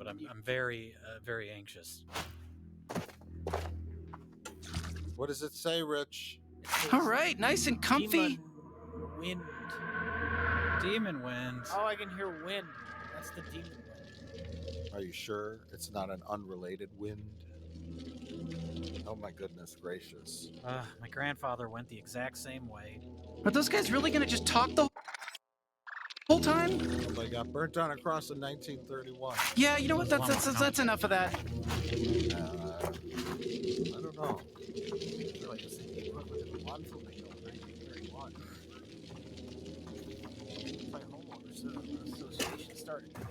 I'm very very anxious. What does it say, Rich? All right, nice and comfy. Demon wind. Demon wind. Oh, I can hear wind. That's the demon wind. Are you sure it's not an unrelated wind? Oh my goodness gracious. My grandfather went the exact same way. Are those guys really gonna just talk the whole time? They got burnt on a cross in 1931. Yeah, you know what? That's enough of that. I don't know. I feel like it's the equivalent of a month when they go 1931. My homeowners association started to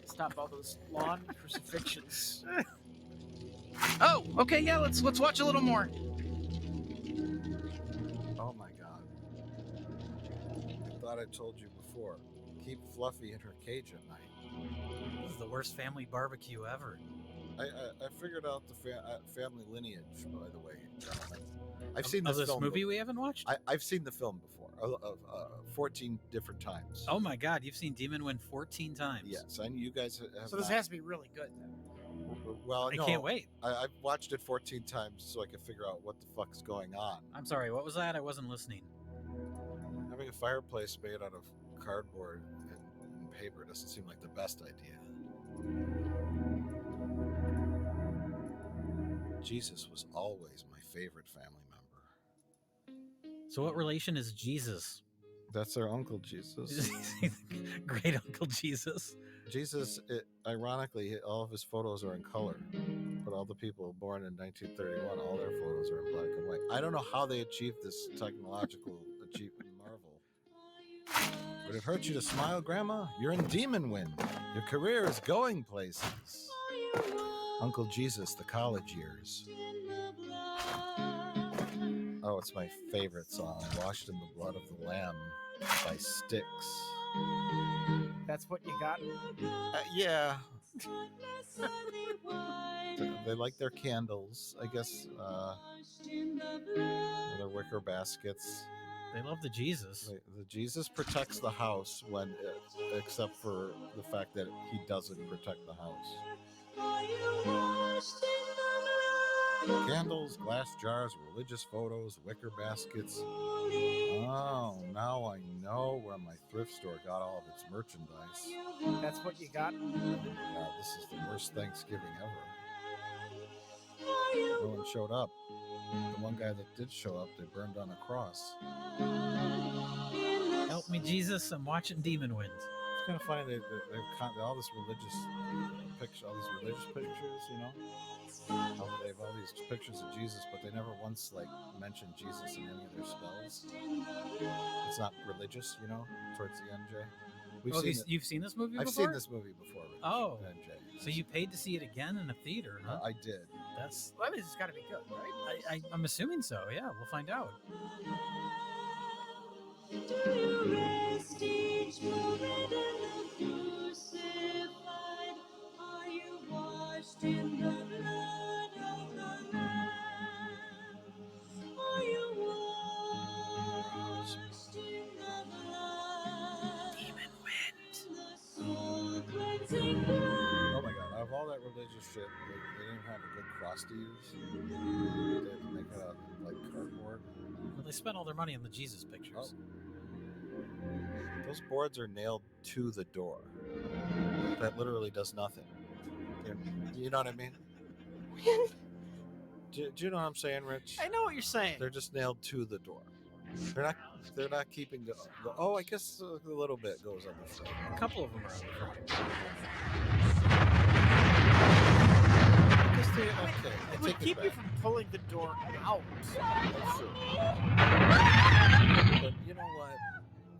stop all those lawn crucifixions. Oh, okay, yeah. Let's watch a little more. Oh my god. I thought I told you before. Keep Fluffy in her cage at night. This is the worst family barbecue ever. I figured out the family lineage, by the way, gentlemen. I've seen this film movie we haven't watched? I've seen the film before, 14 different times. Oh my god, you've seen Demon Wind 14 times. Yes, I know you guys have. So this has to be really good then. Well, I no, can't wait. I've watched it 14 times so I can figure out what the fuck's going on. I'm sorry, what was that? I wasn't listening. Having a fireplace made out of cardboard and paper doesn't seem like the best idea. Jesus was always my favorite family member. So what relation is Jesus? That's our Uncle Jesus. Great Uncle Jesus. Jesus, ironically, all of his photos are in color, but all the people born in 1931, all their photos are in black and white. I don't know how they achieved this technological achievement marvel. Would it hurt you to smile, Grandma? You're in Demon Wind. Your career is going places. Uncle Jesus, the college years. Oh, it's my favorite song, Washed in the Blood of the Lamb by Styx. That's what you got? Yeah. They like their candles, I guess. Their wicker baskets. They love the Jesus. The Jesus protects the house except for the fact that he doesn't protect the house. Candles, glass jars, religious photos, wicker baskets. Oh, now I know where my thrift store got all of its merchandise. That's what you got? God, this is the worst Thanksgiving ever. No one showed up. The one guy that did show up, they burned on a cross. Help me, Jesus! I'm watching Demon Wind. It's kind of funny they've all this religious picture, all these religious pictures, you know. They have all these pictures of Jesus, but they never once mention Jesus in any of their spells. It's not religious, you know. Towards the end, Jay. You've seen this movie before? I've seen this movie before. Oh, NJ. So you paid to see it again in a theater, huh? I did. Well, it's got to be good, right? I'm assuming so. Yeah, we'll find out. In the blood of the Lamb, are you washed in the blood? Demon Wind. The soul cleansing blood. Oh my god, out of all that religious shit, they didn't have a good cross to use. They had to make it out of cardboard. Well, they spent all their money on the Jesus pictures. Oh. Those boards are nailed to the door. That literally does nothing. You know what I mean? Do you know what I'm saying, Rich? I know what you're saying. They're just nailed to the door. They're not keeping the I guess a little bit goes on the front. A couple of them are on the front. I guess okay. It would keep you from pulling the door out. That's true. But you know what?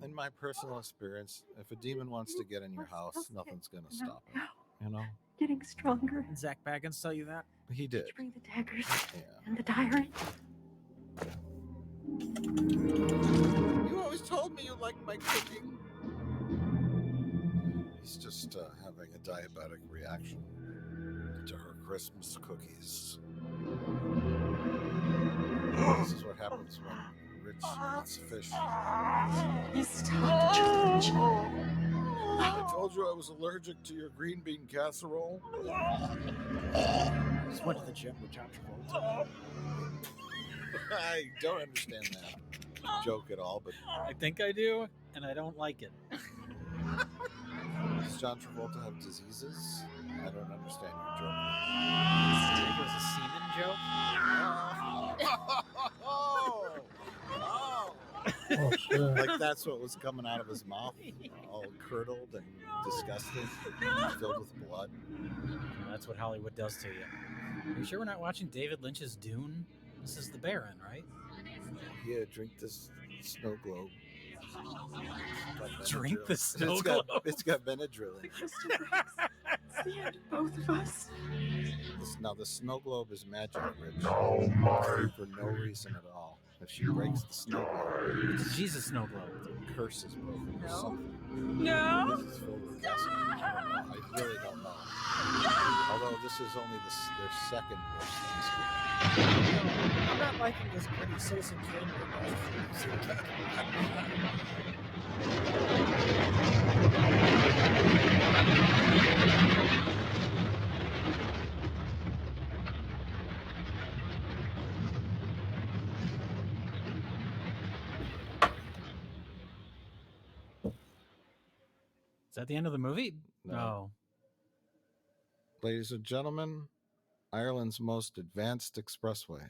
In my personal experience, if a demon wants to get in your house, nothing's gonna stop him. You know? Getting stronger. Did Zach Baggins tell you that? He did. Did you bring the daggers Yeah. and the diary? You always told me you liked my cooking. He's just having a diabetic reaction to her Christmas cookies. This is what happens when Rich eats fish. You stopped, George. I told you I was allergic to your green bean casserole. Just went to the gym with John Travolta. I don't understand that joke at all, but I think I do, and I don't like it. does John Travolta have diseases? I don't understand your joke. I think it was a semen joke. Oh shit. Like that's what was coming out of his mouth, all curdled and disgusting, filled with blood. That's what Hollywood does to you. Are you sure we're not watching David Lynch's Dune? This is the Baron, right? Yeah, drink this snow globe. Drink the snow It's globe. It's got Benadryl in it. Mr. Briggs, it's the end of both of us. Now the snow globe is magic, Rich, for no reason at all. If she breaks the snow globe, It's a Jesus snow globe. the curse is broken or No. something. No! This is filled with acid. I really don't know. Although this is only their second worst Thanksgiving. I'm not liking this pretty Citizen Kane. Is that the end of the movie? No. Ladies and gentlemen, Ireland's most advanced expressway.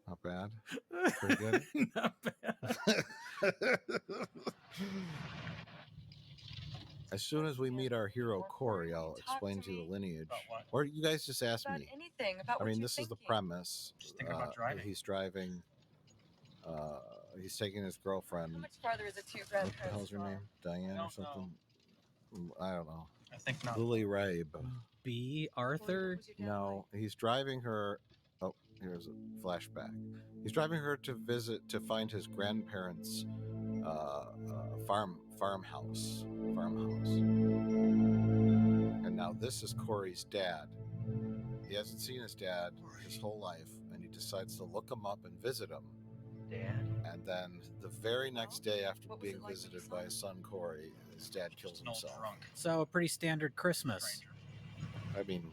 Not bad. Pretty good. Not bad. As soon as we meet our hero Corey, I'll explain to you the lineage. Or you guys just ask me. Anything about I what mean, you're this is the thinking. premise. Just thinking about driving. He's driving. He's taking his girlfriend. How much farther is it to your What the grandparents' hell's her farm? name? Diane or don't something? I don't know. I think not. Lily Rabe. B. What Arthur. was your dad No, he's driving her. Oh, here's a flashback. He's driving her to find his grandparents' farmhouse. And now this is Corey's dad. He hasn't seen his dad his whole life, and he decides to look him up and visit him. Dad. And then the very next day after What was being it like when you visited saw by him? his son Corey, his dad kills Just an old himself. drunk. So a pretty standard Christmas. Stranger. I mean,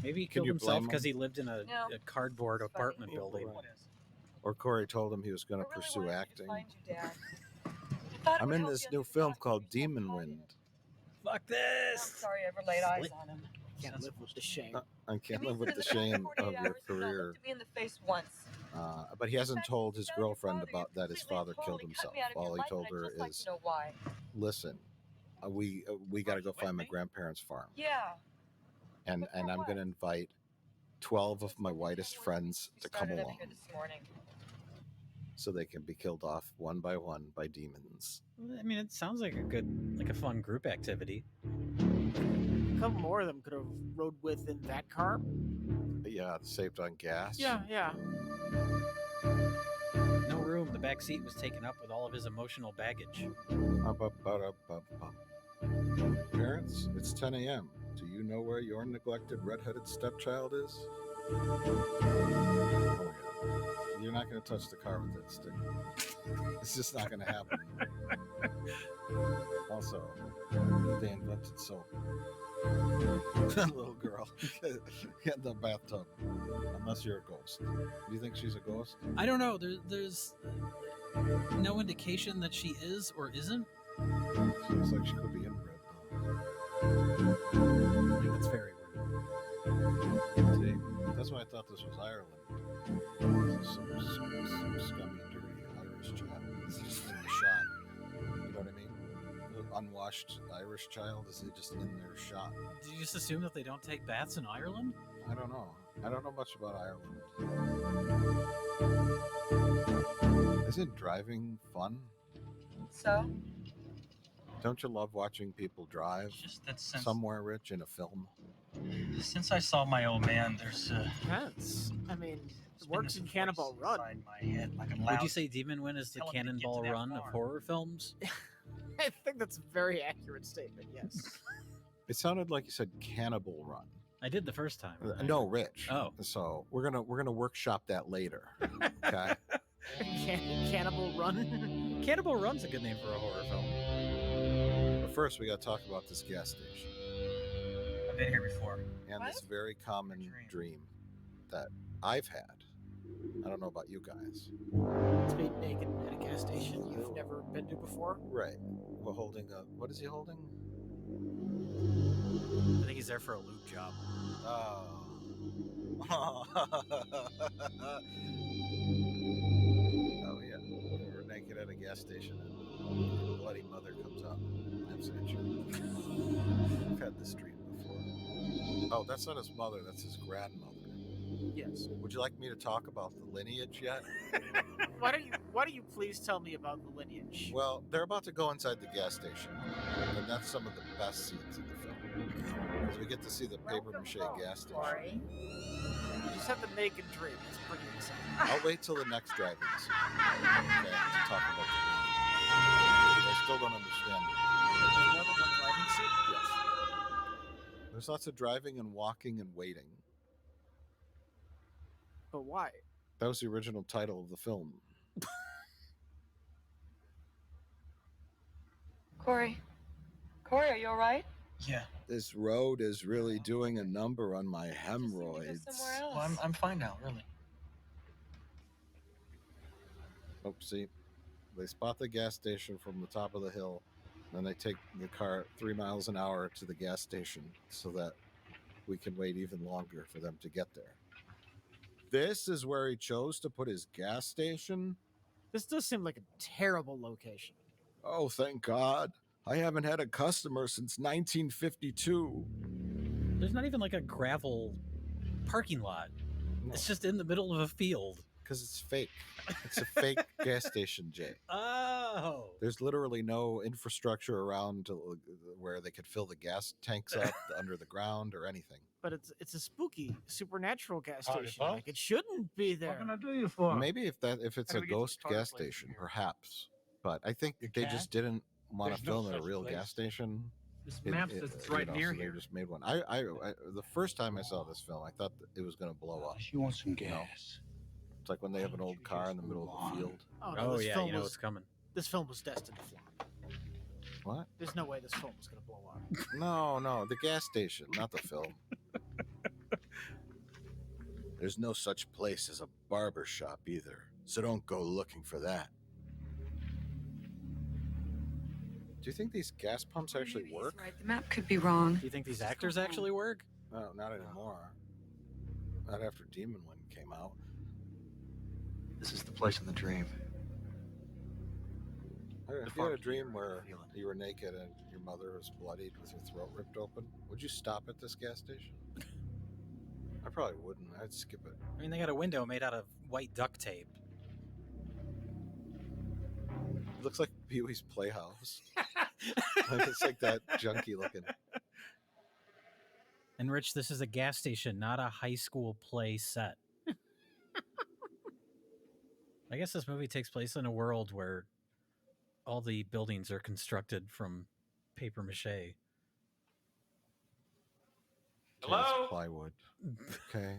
Maybe he Can killed you himself blame because him? he lived in a No. cardboard It's funny. apartment building. What is? or Corey told him he was going I to really pursue wanted to acting. find you, Dad. I thought it I'm would in help this you new understand film why called you so Demon quiet. Wind Fuck I'm this! sorry I ever laid eyes on him. Can't live with the shame. I It can't means live with that the in past shame 48 of your hours, you've not career. looked me in the face once. But he hasn't In fact, told his you found your girlfriend father, about you that his completely father and killed totally cut himself. me out of your All he life, told and her I'd just like is, to know why. "Listen, we got to go With find my me? grandparents' farm, Yeah. and But for I'm what? going to invite 12 of my That's what whitest we friends to come started up along, here this morning. so they can be killed off one by one by demons." I mean, it sounds like a fun group activity. A couple more of them could have rode with in that car. Yeah, saved on gas. Yeah. No room. The back seat was taken up with all of his emotional baggage. Parents, it's 10 a.m. Do you know where your neglected redheaded stepchild is? Oh my God. You're not going to touch the car with that stick. It's just not going to happen. Also, they invented soap. Little girl, get in the bathtub. Unless you're a ghost. Do you think she's a ghost? I don't know. There's no indication that she is or isn't. Seems like she could be inbred, I think that's very weird. though. See, that's why I thought this was Ireland. This is some scummy, dirty Irish child. It's just in the shot. You know what I mean? The unwashed Irish child is just in their shot. Did you just assume that they don't take baths in Ireland? I don't know. I don't know much about Ireland. Isn't driving fun? So, Don't you love watching people drive It's just that since somewhere, Rich, in a film? I saw my old man, there's Depends. I mean, it there's works been in this Cannonball voice Run. inside my head, like a Would loud- you say Demon Wind is the telling me to get to Cannonball that Run of farm. horror films? I think that's a very accurate statement, yes. It sounded like you said Cannibal Run. I did the first time. No, Rich. Oh. So we're gonna workshop that later. Okay. Cannibal Run. Cannibal Run's a good name for a horror film. But first, we got to talk about this gas station I've been here before. and this very common dream that I've had. I don't know about you guys. It's being naked at a gas station you've never been to before. Right. We're holding a. What is he holding? I think he's there for a lube job. Oh. Oh yeah. We're naked at a gas station and your bloody mother comes out. I've seen you. I've had this dream before. Oh, that's not his mother. That's his grandmother. Yes. Would you like me to talk about the lineage yet? Why don't you please tell me about the lineage? Well, they're about to go inside the gas station, and that's some of the best scenes in the film. Because we get to see the paper mache gas station. You just had the naked dream. It's pretty exciting. I'll wait till the next driving scene. Okay, to talk about the lineage. I still don't understand it. There's more than one driving scene? Yes. There's lots of driving and walking and waiting. But why? That was the original title of the film. Corey, are you all right? Yeah. This road is really doing a number on my Just need to go hemorrhoids. somewhere else. Well, I'm fine now, really. Oh, see, they spot the gas station from the top of the hill. Then they take the car 3 miles an hour to the gas station so that we can wait even longer for them to get there. This is where he chose to put his gas station? This does seem like a terrible location. Oh, thank God. I haven't had a customer since 1952. There's not even like a gravel parking lot. It's just in the middle of a field. Because it's fake. It's a fake gas station, Jay. Oh. There's literally no infrastructure around where they could fill the gas tanks up under the ground or anything. But it's a spooky supernatural gas Howdy, station. folks. Like it shouldn't be there. What can I do you for? Maybe if it's How do a we get to ghost the toilet gas place from station, here? perhaps. But I think You they can? just didn't want to There's no film at a such real place. gas station. This map says it's right near so they here. just made one. I the first time I saw this film, I thought that it was going to blow up. She wants some gas. No. It's like when they have an old car in the middle of the field. Oh, no, Oh this yeah, film you know was, it's coming. this film was destined to flop. What? There's no way this film was going to blow up. No, the gas station, not the film. There's no such place as a barber shop either, so don't go looking for that. Do you think these gas pumps actually Maybe he's work? right. The map could be wrong. Do you think these actors actually work? No, not anymore. Not after Demon Wind came out. This is the place in the dream. If you had a dream where you were naked and your mother was bloodied with your throat ripped open, would you stop at this gas station? I probably wouldn't. I'd skip it. I mean, they got a window made out of white duct tape. It looks like Pee-wee's Playhouse. Like, it's like that junky looking. And Rich, this is a gas station, not a high school play set. I guess this movie takes place in a world where all the buildings are constructed from paper mache. Okay, it's Hello? plywood. Okay.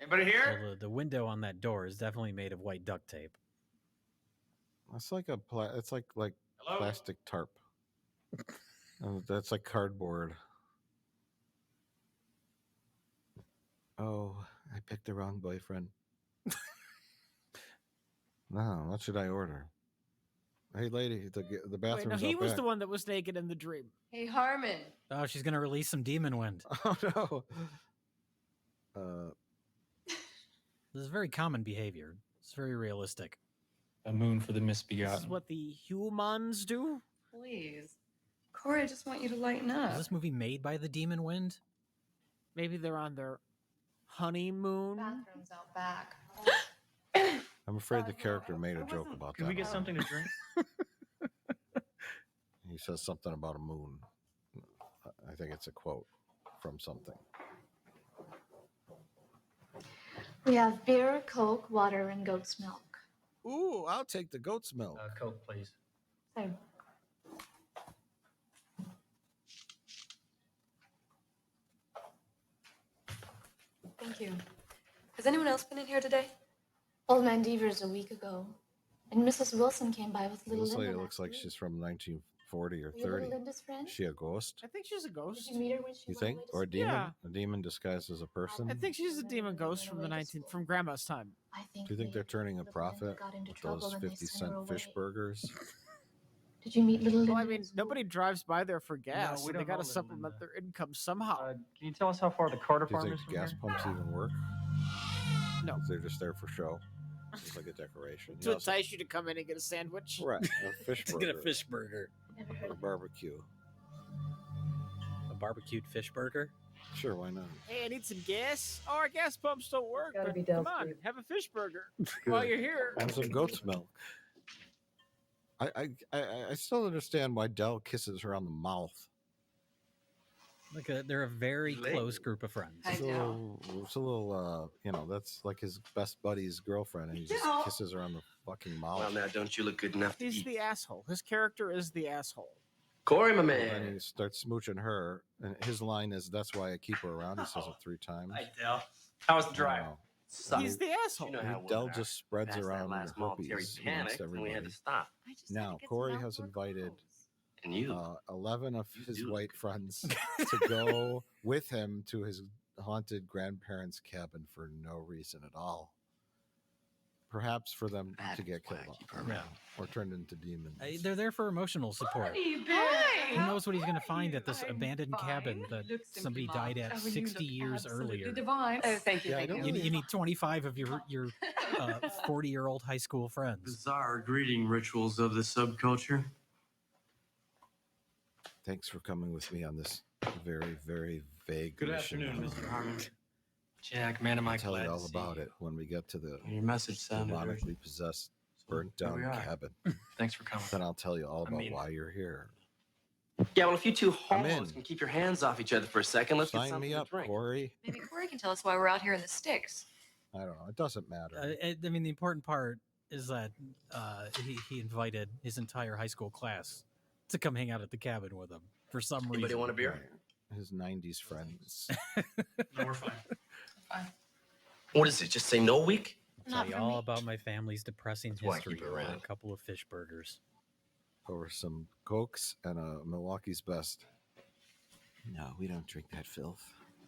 Anybody here? Well, the window on that door is definitely made of white duct tape. That's like it's like Hello? plastic tarp. That's like cardboard. Oh, I picked the wrong boyfriend. No, what should I order? Hey, lady, the Wait, bathroom's no, he out was back. the one that was naked in the dream. Hey, Harmon. Oh, she's going to release some demon wind. Oh no. This is very common behavior. It's very realistic. A moon for the This is misbegotten. what the humans do. Please. Corey, I just want you to lighten Is up. this movie made by the demon wind? Maybe they're on their honeymoon. Bathroom's out back. I'm afraid the character made a joke about Can that. we get something to drink? He says something about a moon. I think it's a quote from something. We have beer, Coke, water, and goat's milk. Ooh, I'll take the goat's milk. Coke, please. Same. Thank you. Has anyone else been in here today? Old Man Devers a week ago. And Mrs. Wilson came by with little This lady Linda looks last like week. she's from 1940 or Were you little 30. Linda's friend? Is she a ghost? I think she's a Did ghost. you meet her when she You went think? away to Or a school? demon? Yeah. A demon disguised as a person? I think she's a demon ghost from the 19 from Grandma's time. I think Do you think they're turning a little Linda profit got into with trouble those and they 50 sent her cent fish away. burgers? Did you meet little Linda? Well, I in mean, school? nobody drives by there for gas, we so they don't got know to Little supplement Linda. their income somehow. Can you tell us how far the Carter Do you farm think is from gas here? pumps even work? No. They're just there for show. It's like a decoration. To entice you to come in and get a sandwich. Right, a fish To burger. get a fish burger. Never heard Or of barbecue. A barbecued fish burger? Sure, why not? Hey, I need some gas. Oh, our gas pumps don't work. Gotta But be come Dell on, Street. have a fish burger while you're here. And some goat's milk. I still understand why Dell kisses her on the mouth. Like they're a very Lady. close group of friends. I know. It's a little, that's like his best buddy's girlfriend, and he just Dell. kisses her on the fucking mouth. Well, now, don't you look good enough to He's eat? the asshole. His character is the asshole. Corey, my And then man. he starts smooching her, and his line is, "That's why I keep her around." He says it 3 times. Hi, Dell. How was the drive? Wow. Suck. He's the asshole. You know how Dell women are. just spreads Past that around the last momentary herpes panic, amongst and we had everybody. to stop. Now, Corey has invited And you, 11 of You his do white look friends to go with him to his haunted grandparents' cabin for no reason at all. Perhaps for them that to is get why killed I off keep her around. or turned into demons. They're there for emotional support. Hi. Who knows what he's going to find at this I'm abandoned cabin fine. that You look simply somebody died at marvelous. Oh, you 60 look years absolutely earlier? Divine. Oh, thank you. Yeah, I thank don't you. You need 25 of your 40-year-old high school friends. Bizarre greeting rituals of the subculture. Thanks for coming with me on this very, very vague Good mission. afternoon, Mr. Harmon. Jack, man, am I I'll tell glad you to all see about you. it when we get to the Your message sounded urgent. demonically possessed, burnt Here down we are. cabin. Thanks for coming. Then I'll tell you all I about mean- why you're here. Yeah, well, if you two I'm in. homos can keep your hands off each other for a second, let's get Sign something me to up, drink. Corey. Maybe Corey can tell us why we're out here in the sticks. I don't know. It doesn't matter. I mean, the important part is that he invited his entire high school class to come hang out at the cabin with him for some Anybody reason. want a beer? Right. His 90s friends. No, we're fine. What is it? Just say no week? I'll tell Not you for all me. about my family's depressing That's why I history keep it over a around. couple of fish burgers. Over some Cokes and a Milwaukee's Best. No, we don't drink that filth.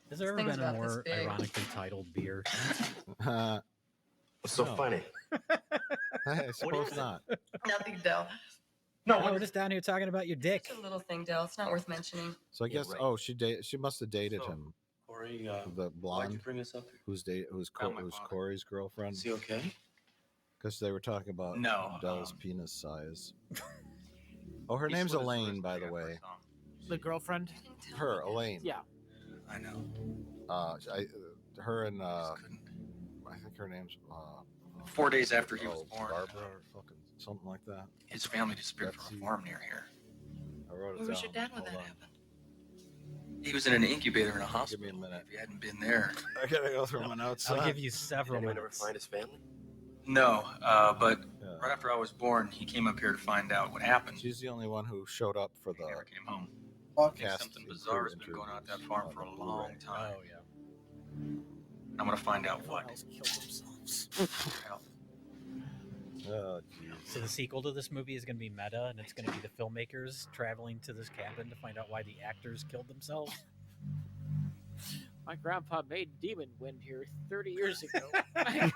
Has there ever thing's been a about this more big. ironically titled beer? What's so No. funny? I suppose it? not. Nothing, Dell. No, No, we're just down here talking about your dick. Just a little thing, Dell. It's not worth mentioning. So I Yeah, guess, right. she must have dated So, him. Corey, The why'd you blonde bring us up here? who's Found my father. Corey's girlfriend. Is he okay? Because they were talking about No, Dell's um, penis size. Oh, her He name's split his Elaine, wrist by the the day I way. first saw him. The girlfriend. Her, Elaine. Yeah. I know. Her and Just couldn't. I think her name's 4 days after he was born, Barbara or fucking something like that. his family disappeared from Betsy. a farm near here. I wrote it Where was down. your dad when Hold that on. happened? He was in an incubator in a Give hospital. me a minute. If you hadn't been there. I gotta go through my notes. I'll give you Did several anyone ever minutes. find his family? No, but Yeah. right after I was born, he came up here to find out what happened. She's the only one who showed up for He never the came home. I think cast. something bizarre has been going on at that farm for a Blu-ray. long time. Oh, yeah. I'm gonna find out Everyone what. else killed themselves. Hell, Oh, jeez. So the sequel to this movie is going to be meta, and it's going to be the filmmakers traveling to this cabin to find out why the actors killed themselves. My grandpa made Demon Wind here 30 years ago. That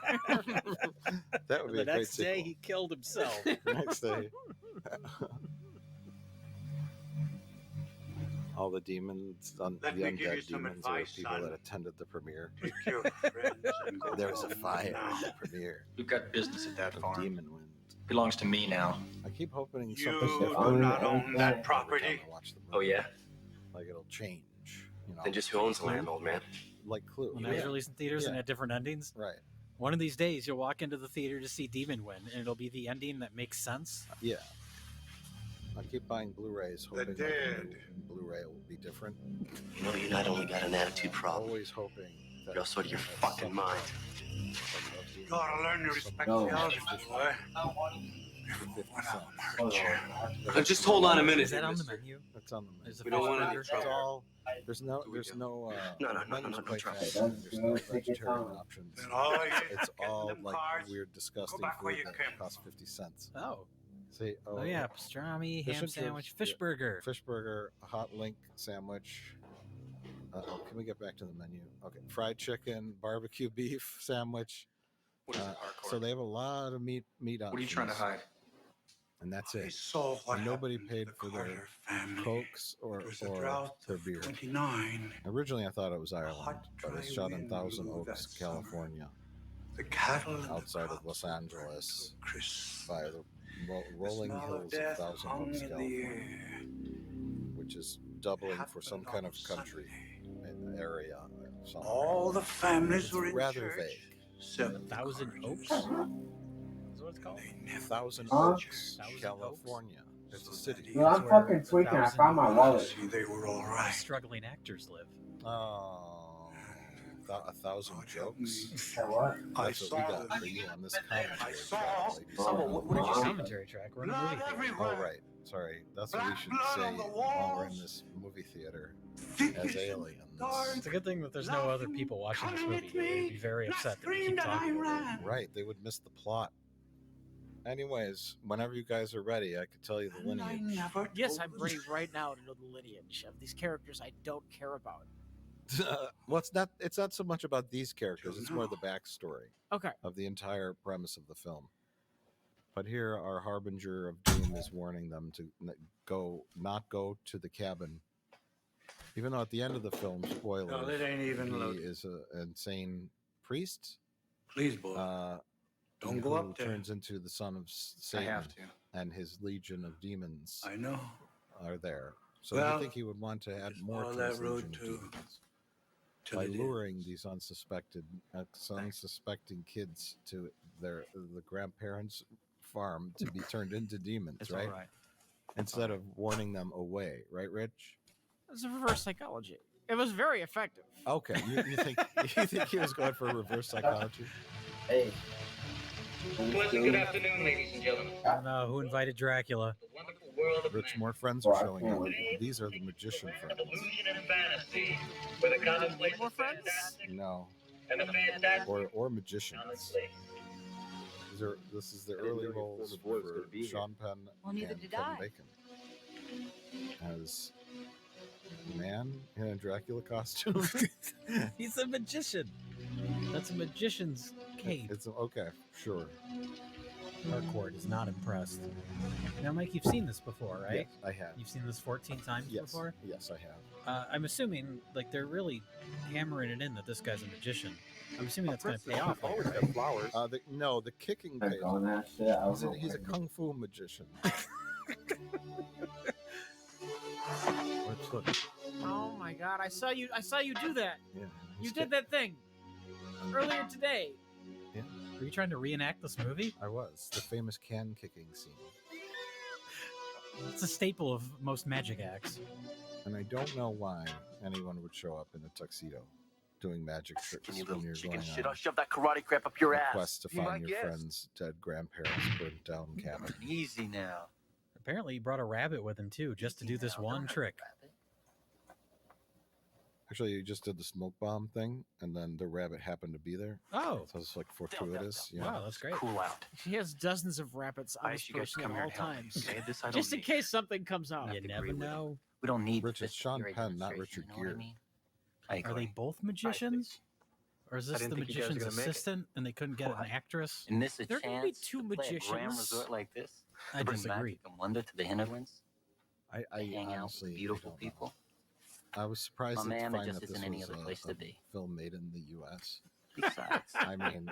would be The a great next day, sequel. he killed himself. Next day. All the demons, the Let me give you undead some demons, are advice, people son. that attended the premiere. Take care of your friends and go There was a home fire now. at the premiere we've got business at that of farm. Demon Wind. Belongs to me now. I keep hoping You something do different not every own time that I property. watch the Oh, movie. yeah? Like it'll change. You know, Then just who owns the land, old man? like Clue. When that was released in theaters and Yeah. had different endings, Right. one of these days you'll walk into the theater to see Demon Win, and it'll be the ending that makes sense. Yeah. I keep buying Blu-rays, hoping that the dead. new Blu-ray will be different. You know, you not only got an attitude problem, Always hoping that you're also out of your that fucking something mind. of Demon Gotta Wind, learn to some respect message the elders, is boy. What cents. I'll hurt you. Just hold on a minute. Is that on the menu? It's on the menu. Is the We don't fish want any burger? It's trouble. all. There's no. we There's do? no. No, the menu's quite trouble. fancy. There's no vegetarian options. Then all you It's get all them like cards, weird, disgusting back where food you that came costs from. 50 cents. Oh. See, Oh yeah, pastrami, Fish ham and chips, sandwich, fish yeah. burger. Fish burger, a hot link sandwich. Can we get back to the menu? Okay, fried chicken, barbecue beef sandwich. What is it, So hardcore? they have a lot of meat options. What are you trying to hide? And that's I it. saw what And nobody happened to paid the for their Carter family. Cokes or It was a drought their of beer. 29. Originally, I thought it was A Ireland, hot, but it's dry shot in wind Thousand blew Oaks, that summer. California, The cattle and the outside of crops Los were burnt Angeles, to a crisp. by the The rolling smell hills of death Thousand hung Oaks, in the California, air. which is doubling for some Happened kind on of country Sunday. area. somewhere. All the families It's were in rather church. vague. 7 Thousand Carters. Oaks? Is what it's called? They never Thousand went to Oaks, church. Thousand California. It's a So city. that Dude, I'm where fucking tweaking. I 1,000 found my wallet. See, they were all right. Struggling actors live. Oh, a thousand God help me. jokes. That what? I That's what we saw got for you on this commentary I track, saw- ladies and Oh, gentlemen. what did you say? Commentary track. We're in a movie Blood theater. everywhere. Oh, right. Sorry. That's what we Black should blood say on the while we're in walls. this movie theater Thick as as aliens. dark. It's a good thing that there's no other people watching this Come movie. with They would me. be very And I upset that we keep screamed and talking I about it. ran. Right. They would miss the plot. Anyways, whenever you guys are ready, I could tell you the And I lineage. never Yes, told I'm the ready truth. right now to know the lineage of these characters I don't care about. Well, it's not so much about these characters. It's more the No. backstory Okay. of the entire premise of the film. But here, our harbinger of doom is warning them to not go to the cabin. Even though at the end of the film, spoiler, No, it ain't even he loaded. is an insane priest. Please, boy. Don't go who up there. turns into the son of I Satan, have to. and his legion of demons I know. are there. So Well, I think he would want to add just more follow to that his road legion of to- demons To by the luring these unsuspecting kids to the grandparents' farm to be turned into demons, It's right? all right. Instead of warning them away, right, Rich? It's a reverse psychology. It was very effective. Okay, you think he was going for reverse psychology? Hey. Pleasant good afternoon, ladies and gentlemen. I don't know who invited Dracula. The wonderful world of Rich, man. more friends Well, are I showing can't up. wait. These are the magician friends. Illusion and fantasy, where the commonplace More is friends? fantastic No, and the fantastic or magicians. honestly. This is the early roles for Sean Penn Well, neither and did Kevin I. Bacon as man in a Dracula costume. He's a magician. That's a magician's cape. It's okay, sure. Harcourt is not impressed. Now, Mike, you've seen this before, right? Yes, I have. You've seen this 14 times Yes, before? yes, I have. I'm assuming, like, they're really hammering it in that this guy's a magician. I'm assuming that's going to pay off later, right? flowers. No, the kicking They're pays. going that shit. I He's don't a, know he's a where- kung fu magician. Let's look. Oh my god, I saw you do that. Yeah, You he's did that thing earlier today. Are you trying to reenact this movie? I was the famous can kicking scene, It's a staple of most magic acts. and I don't know why anyone would show up in a tuxedo doing magic tricks Skinny when little you're chicken going shit. I'll on shove that karate crap up your a ass. quest to Be my find your guest. friend's dead grandparents' burnt down cabin. Easy now. Apparently, he brought a rabbit with him, too, just to do this one trick. Actually, you just did the smoke bomb thing, and then the rabbit happened to be there. Oh, So it's like fortuitous. You know? wow, that's great. Cool out. He has dozens of rabbits on I his asked you guys to person come at here all and help me. times. Okay, this I don't Just in need. case something comes up. You have to never agree with know. We don't need Rich, it's Sean sophisticated Penn, not demonstration, Richard you know what I Gere. mean? I Are they agree. both magicians? Or is this didn't the think you guys were magician's gonna make it. assistant and they couldn't get an What? actress? And this a There can be chance two to play a grand magicians. resort like this? I To bring disagree. magic and wonder to the hinterlands? I Hang out honestly with beautiful don't know. people? I was surprised My to man, there find just that this isn't any was other place a to be. film made in the U.S. Besides, I mean,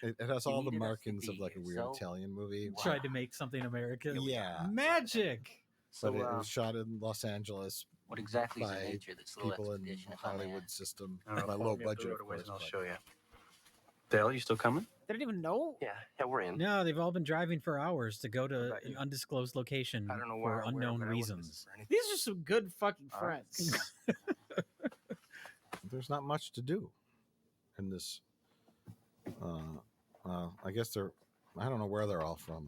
it has You all the needed us to markings of be like a here, weird so Italian movie. Wow. Tried to make something American. Yeah, Magic! so but it was shot in Los Angeles what exactly is the by nature of this little people in expedition, the if I may Hollywood ask? system. I don't know, By follow low me up the budget, road of a ways course. and I'll but- show you. Dale, you still coming? They didn't even know. Yeah, we're in. No, they've all been driving for hours to go to About an you? undisclosed location I don't know for where, unknown but I wasn't reasons. missing for anything. These are some good fucking All right. friends. There's not much to do in this. I guess they're. I don't know where they're all from.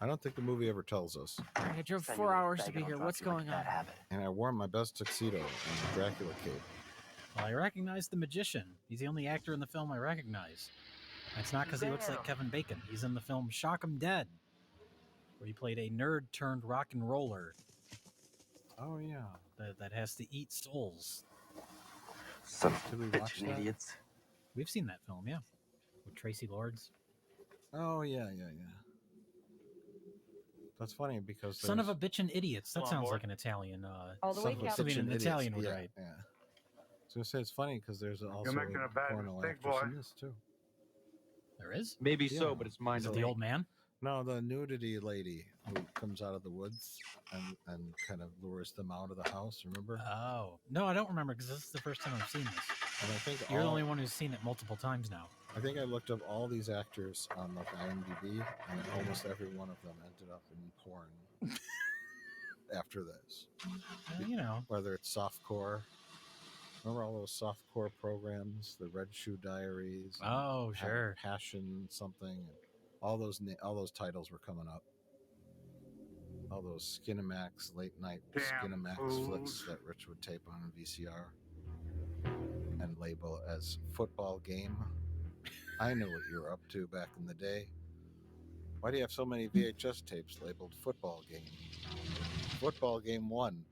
I don't think the movie ever tells us. All right, I drove 4 hours to be here. What's going on? And I wore my best tuxedo and the Dracula cape. Well, I recognize the magician. He's the only actor in the film I recognize. And it's not because he looks like Kevin Bacon. He's in the film Shock 'Em Dead, where he played a nerd turned rock and roller Oh yeah. that has to eat souls. Son Did we of watch bitchin' that? idiots. We've seen that film, yeah, with Tracy Lords. Oh yeah. That's funny because Son of a there's- bitchin' idiots. That Come on sounds board. like an Italian. All the Son way, of a Cal. Something bitchin' an idiots. Italian would yeah, write. Yeah. So I say it's funny because there's also making a bad porno mistake, actress boy. in this too. There is? Maybe Yeah. so, but it's mine Is to it the make. old man? No, the nudity lady who comes out of the woods and kind of lures them out of the house. Remember? Oh. No, I don't remember because this is the first time I've seen this. And I think You're the all- only one who's seen it multiple times now. I think I looked up all these actors on like IMDb, and almost every one of them ended up in porn after this. You know. Whether it's softcore, remember all those softcore programs, the Red Shoe Diaries, and Oh, Having sure. Passion something, and all those titles were coming up. All those Skinamax late night Damn Skinamax fools. flicks that Rich would tape on VCR and label as football game. I knew what you were up to back in the day. Why do you have so many VHS tapes labeled football game? Football game 1,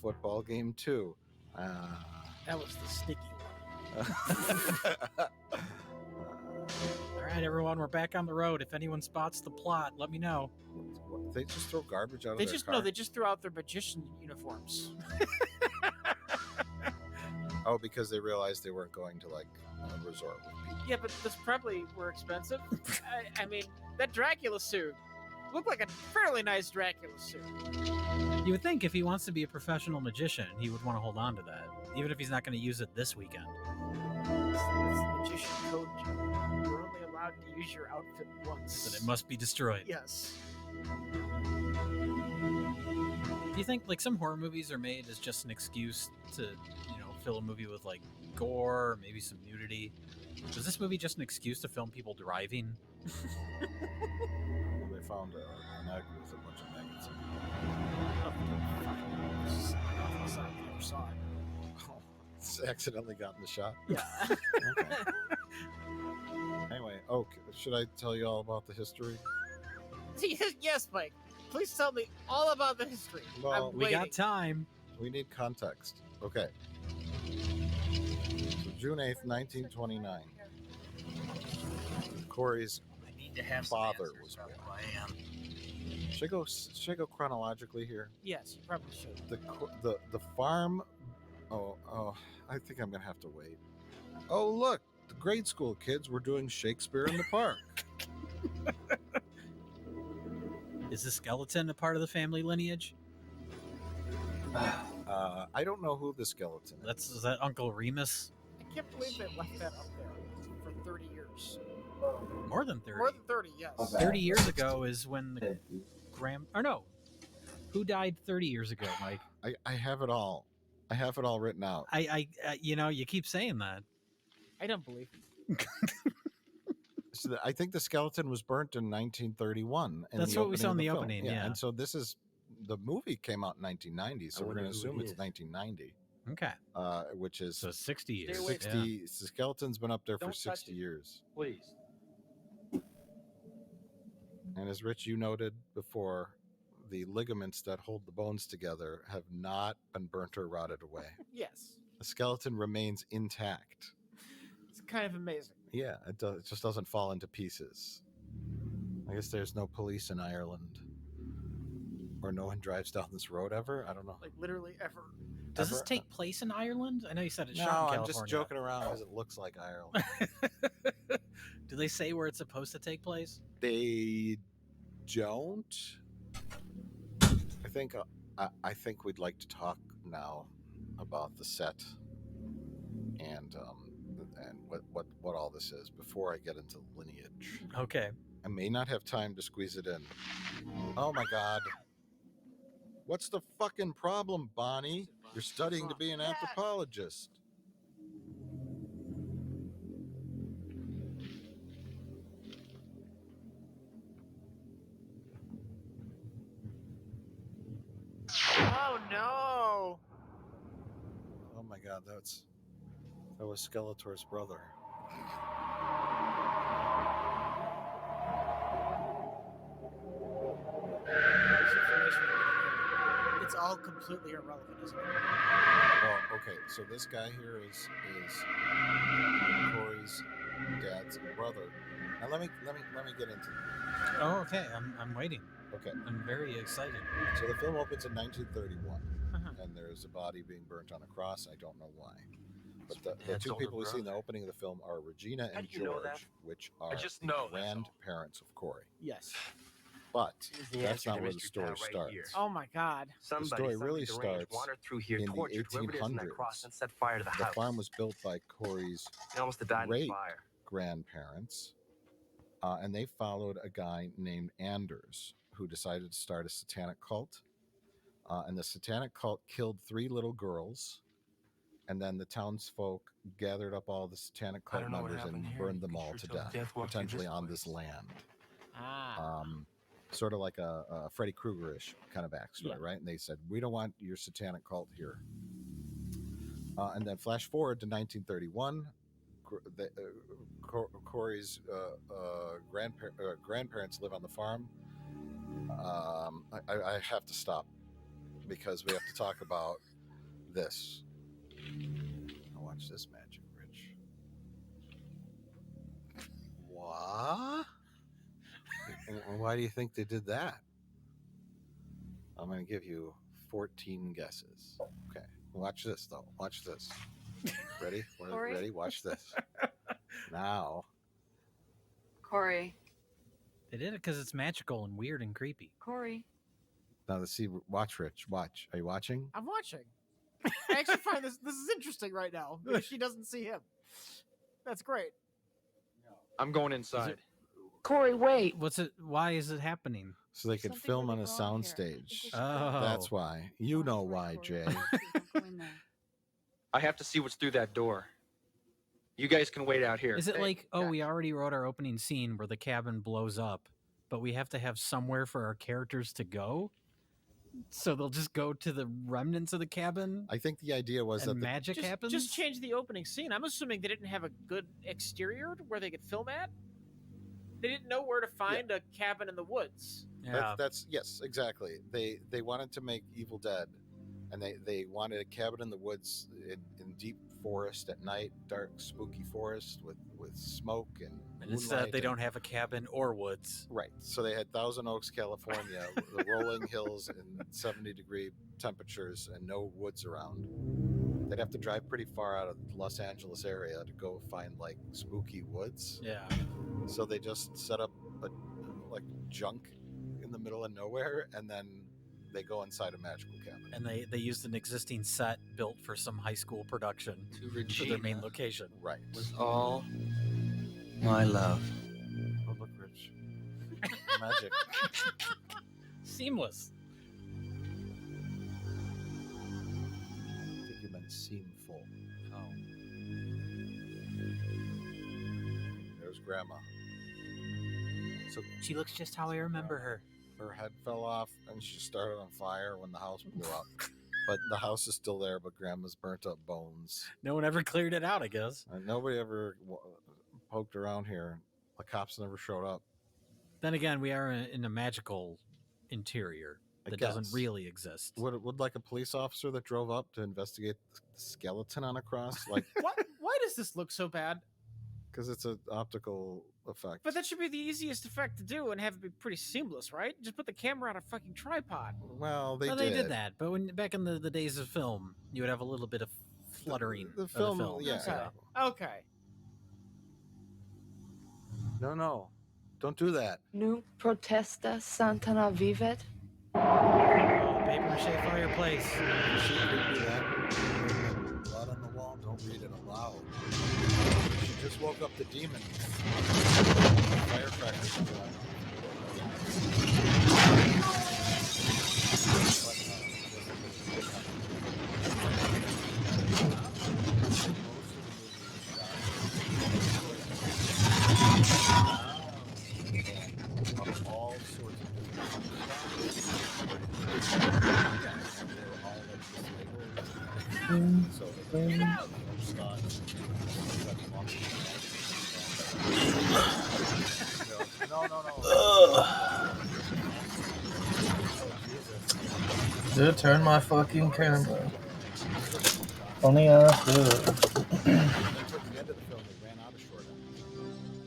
football game 2. That was the sticky one. All right, everyone, we're back on the road. If anyone spots the plot, let me know. They just throw garbage out of They their just car. no, they just threw out their magician uniforms. Oh, because they realized they weren't going to like a resort with people. Yeah, but this probably were expensive. I mean, that Dracula suit looked like a fairly nice Dracula suit. You would think if he wants to be a professional magician, he would want to hold on to that, even if he's not going to use it this weekend. It's the magician code. Joe. You're only allowed to use your outfit once. Then it must be destroyed. Yes. Do you think like some horror movies are made as just an excuse to, fill a movie with like gore, maybe some nudity? Was this movie just an excuse to film people driving? Well, they found an egg with a bunch of maggots in it. Never saw it. It's accidentally gotten the shot. Yeah. Okay. Anyway, should I tell you all about the history? Yes, Mike. Please tell me all about the history. Well, I'm We got waiting. time. We need context. Okay. So June 8th, 1929. Corey's I need to have father some was answers born. about who I am. Should I go chronologically here? Yes, you probably should. The farm. Oh, I think I'm gonna have to wait. Oh, look, the grade school kids were doing Shakespeare in the park. Is the skeleton a part of the family lineage? I don't know who the skeleton is. Is that Uncle Remus? I can't believe they left that up there for 30 years. More than 30. More than 30, yes. 30 years ago is when the or no. Who died 30 years ago, Mike? I have it all. I have it all written out. You keep saying that. I don't believe it. So I think the skeleton was burnt in 1931. That's what we saw in the opening, yeah. And so the movie came out in 1990, so I we're going to wonder who assume it it's is. 1990, Okay. which is So 60 years. Stay away 60. Yeah. The skeleton's been up there Don't for touch 60 it. years. Please. And as Rich, you noted before, the ligaments that hold the bones together have not been burnt or rotted away. Yes. The skeleton remains intact. It's kind of amazing. Yeah, it just doesn't fall into pieces. I guess there's no police in Ireland. Or no one drives down this road ever? I don't know. Like, literally ever. Does this Ever- take place in Ireland? I know you said it's No, shot in I'm California. just joking around because it looks like Ireland. Do they say where it's supposed to take place? They don't. I think we'd like to talk now about the set and what all this is before I get into lineage. Okay. I may not have time to squeeze it in. Oh my God. What's the fucking problem, Bonnie? You're studying to be an anthropologist. god, that was Skeletor's brother. This information we're getting here, it's all completely irrelevant, isn't it? Well, okay, so this guy here is Corey's dad's brother. Now let me get into it. Oh, okay. I'm waiting. Okay, I'm very excited. so the film opens in 1931, Uh-huh. and there's a body being burnt on a cross. I don't know why. But the Dad's two older people we see in the brother. opening of the film are Regina How and do you know George, that? which are just the know that's all. grandparents of Corey. Yes. But Here's the that's answer not to where the Mystery story Town right starts. here. Oh my god. story really deranged starts wandered through here, in the tortured whoever it is in that 1800s. cross, and set fire to the The house. farm was built by Corey's They almost had died in the great fire. grandparents, and they followed a guy named Anders who decided to start a satanic cult. And the satanic cult killed 3 little girls, and then the townsfolk gathered up all the satanic I cult don't know what members and happened here. burned You them can all sure to tell death, death walked through potentially this on this place. land. Ah. Sort of like a Freddy Krueger-ish kind of backstory, Yeah. right? And they said, we don't want your satanic cult here. And then flash forward to 1931. Corey's grandparents live on the farm. I have to stop because we have to talk about this. Now watch this magic, Rich. What? And why do you think they did that? I'm going to give you 14 guesses. Okay. Watch this, though. Watch this. Ready? Corey? Ready? Watch this. Now. Corey. They did it because it's magical and weird and creepy. Corey. Now, let's see. Watch, Rich. Watch. Are you watching? I'm watching. I actually find this is interesting right now because she doesn't see him. That's great. I'm going inside. Corey, wait. What's it? Why is it happening? So they could Something film on a really wrong here. soundstage. Oh, That's why. You know why, Jay. I have to see what's through that door. You guys can wait out here. Is it Hey, like, oh, guys. we already wrote our opening scene where the cabin blows up, but we have to have somewhere for our characters to go? So they'll just go to the remnants of the cabin I think the idea was and that the, magic happens? Just change the opening scene. I'm assuming they didn't have a good exterior where they could film at. They didn't know where to find a cabin in the woods. Yeah. that's yes, exactly. They wanted to make Evil Dead, and they wanted a cabin in the woods in deep forest at night, dark, spooky forest with smoke and And instead, moonlight they and- don't have a cabin or woods. Right. So they had Thousand Oaks, California, the rolling hills and 70-degree temperatures and no woods around. They'd have to drive pretty far out of the Los Angeles area to go find like spooky woods. Yeah. So they just set up like junk in the middle of nowhere, and then they go inside a magical cabin. And they used an existing set built for some high school production To for Regina their main location. Right. was all my love. Oh, look, Rich. Magic. Seamless. I think you meant seamful. Oh. There's Grandma. So She looks just how I remember her. her head fell off and she started on fire when the house blew up. But the house is still there, but Grandma's burnt up bones. No one ever cleared it out, I guess. And nobody ever poked around here. The cops never showed up. Then again, we are in a magical interior I that doesn't guess. really exist. Would like a police officer that drove up to investigate the skeleton on a cross, like Why does this look so bad? because it's an optical effect. But that should be the easiest effect to do and have it be pretty seamless, right? Just put the camera on a fucking tripod. Well, Well, they did that, but when back in the days of film, you would have a little bit of fluttering The of film, the film. yeah. Okay. Okay. No, don't do that. Nu protesta Santana vivet. Paper mache fireplace. She could do that. Blood on the wall. Don't read it aloud. She just woke up the demon. Firecrackers are going off. Of all sorts of different so Get out! Dude, turn my fucking camera. Funny ass dude. Towards the end of the film, they ran out of short ends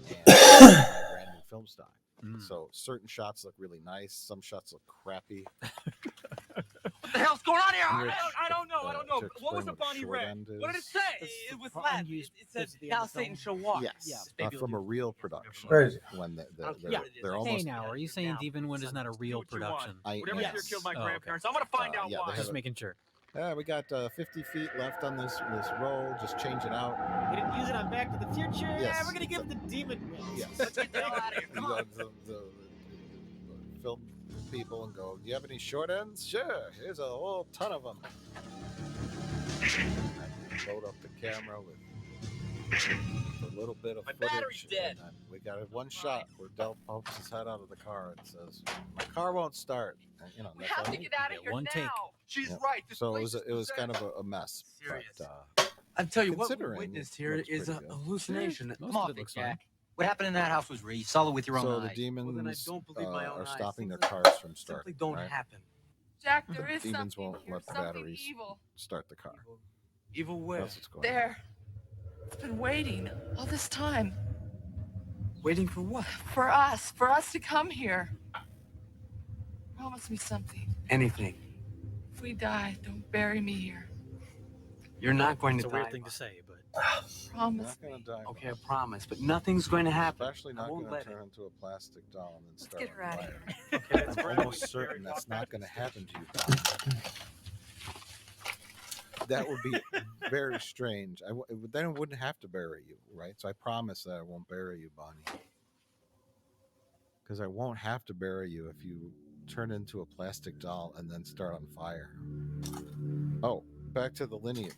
and buy a brand new film stock. So certain shots look really nice, some shots look crappy. What the hell's going on here? I don't know. To What was explain the Bonnie short red? end What did it is- say? It was Latin. It said, "Thou Satan shall walk." Yes, from a real production. Crazy. When they're Hey almost. now, are you saying Demon Wind is not a real production? Whatever Yes. here killed my Oh, okay. grandparents. I'm gonna find out yeah, why. they have Just a- making sure. Yeah, we got 50 feet left on this roll. Just change it out. They didn't use it on Back to the Future. Yeah, Yes, we're gonna give it the Demon Wind. Yes. Let's get the hell out of here. Come You on. go to the film people and go, do you have any short ends? Sure, here's a whole ton of them. And load up the camera with a little bit of My footage. battery's dead. And then we got it one shot where Del pokes his head out of the car and says, my car won't start. And, you know, We that's have all to you get out of get here one now. take. She's Yeah. right. This So place it was kind of possessed. a mess. Serious. But, I'll tell you what we considering witnessed it here looks is a pretty good. hallucination. Most Come of off it it, looks fine. Jack. What happened in that house was real. You saw it with your so own the eyes. demons Well, then I don't believe my own are eyes. stopping their Things cars from simply starting. don't right? happen. Jack, there is Demons something won't here, let the something batteries evil. start the car. Evil where? That's what's going on. There. It's been waiting all this time Waiting for what? for us to come here. Promise me something. Anything. If we die, don't bury me here. You're not going It's to a weird die. thing to say, but I'm Promise not gonna me. die. Okay, I promise. But nothing's going to happen. Especially I not won't gonna let turn it. into a plastic doll and then Let's start get her on out of fire. here. Okay, that's I'm almost certain that's not gonna happen to you, Bonnie. That would be very strange. Then I wouldn't have to bury you, right? So I promise that I won't bury you, Bonnie. Because I won't have to bury you if you turn into a plastic doll and then start on fire. Oh, back to the lineage.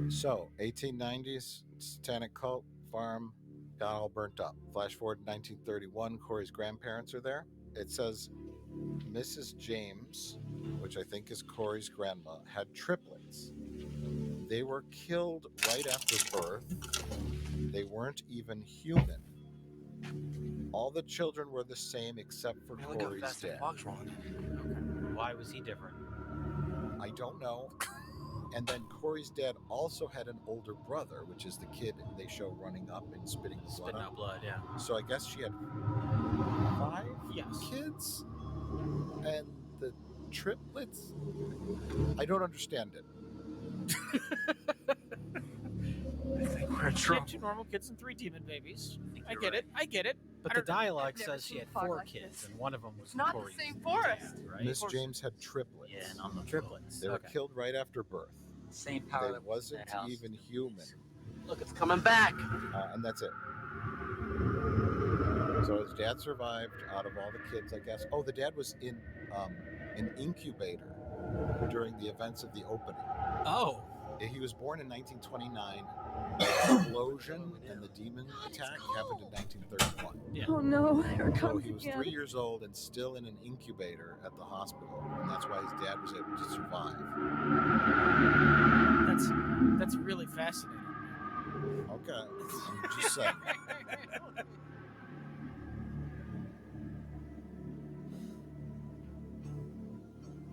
So, 1890s, satanic cult, farm, got all burnt up. Flash forward to 1931, Corey's grandparents are there. It says Mrs. James, which I think is Corey's grandma, had triplets. They were killed right after birth. They weren't even human. All the children were the same except for Man, look how Corey's fast that dad. clock's rolling. why was he different? I don't know. And then Corey's dad also had an older brother, which is the kid they show running up and spitting the blood Spitting out. out blood, yeah. So I guess she had 5 Yes. kids, and the triplets. I don't understand it. I think we're in She trouble. had 2 normal kids and 3 demon babies. I you're get right. it. I get it. But I the don't know. dialogue I've never says she seen had a fog 4 like kids, this. and one of them was It's not the Corey's same forest. dad, right? Miss James had triplets. Yeah, and on the triplets. They were Okay. killed right after birth. Same power They that was in wasn't that house. even human, Look, it's coming back. and that's it. So his dad survived out of all the kids, I guess. Oh, the dad was in an incubator during the events of the opening. Oh, He was born in 1929. The explosion and the demon attack happened in 1931. yeah. Oh no, here it So comes he was again. 3 years old and still in an incubator at the hospital, and that's why his dad was able to survive. That's really fascinating. Okay, I'm just saying.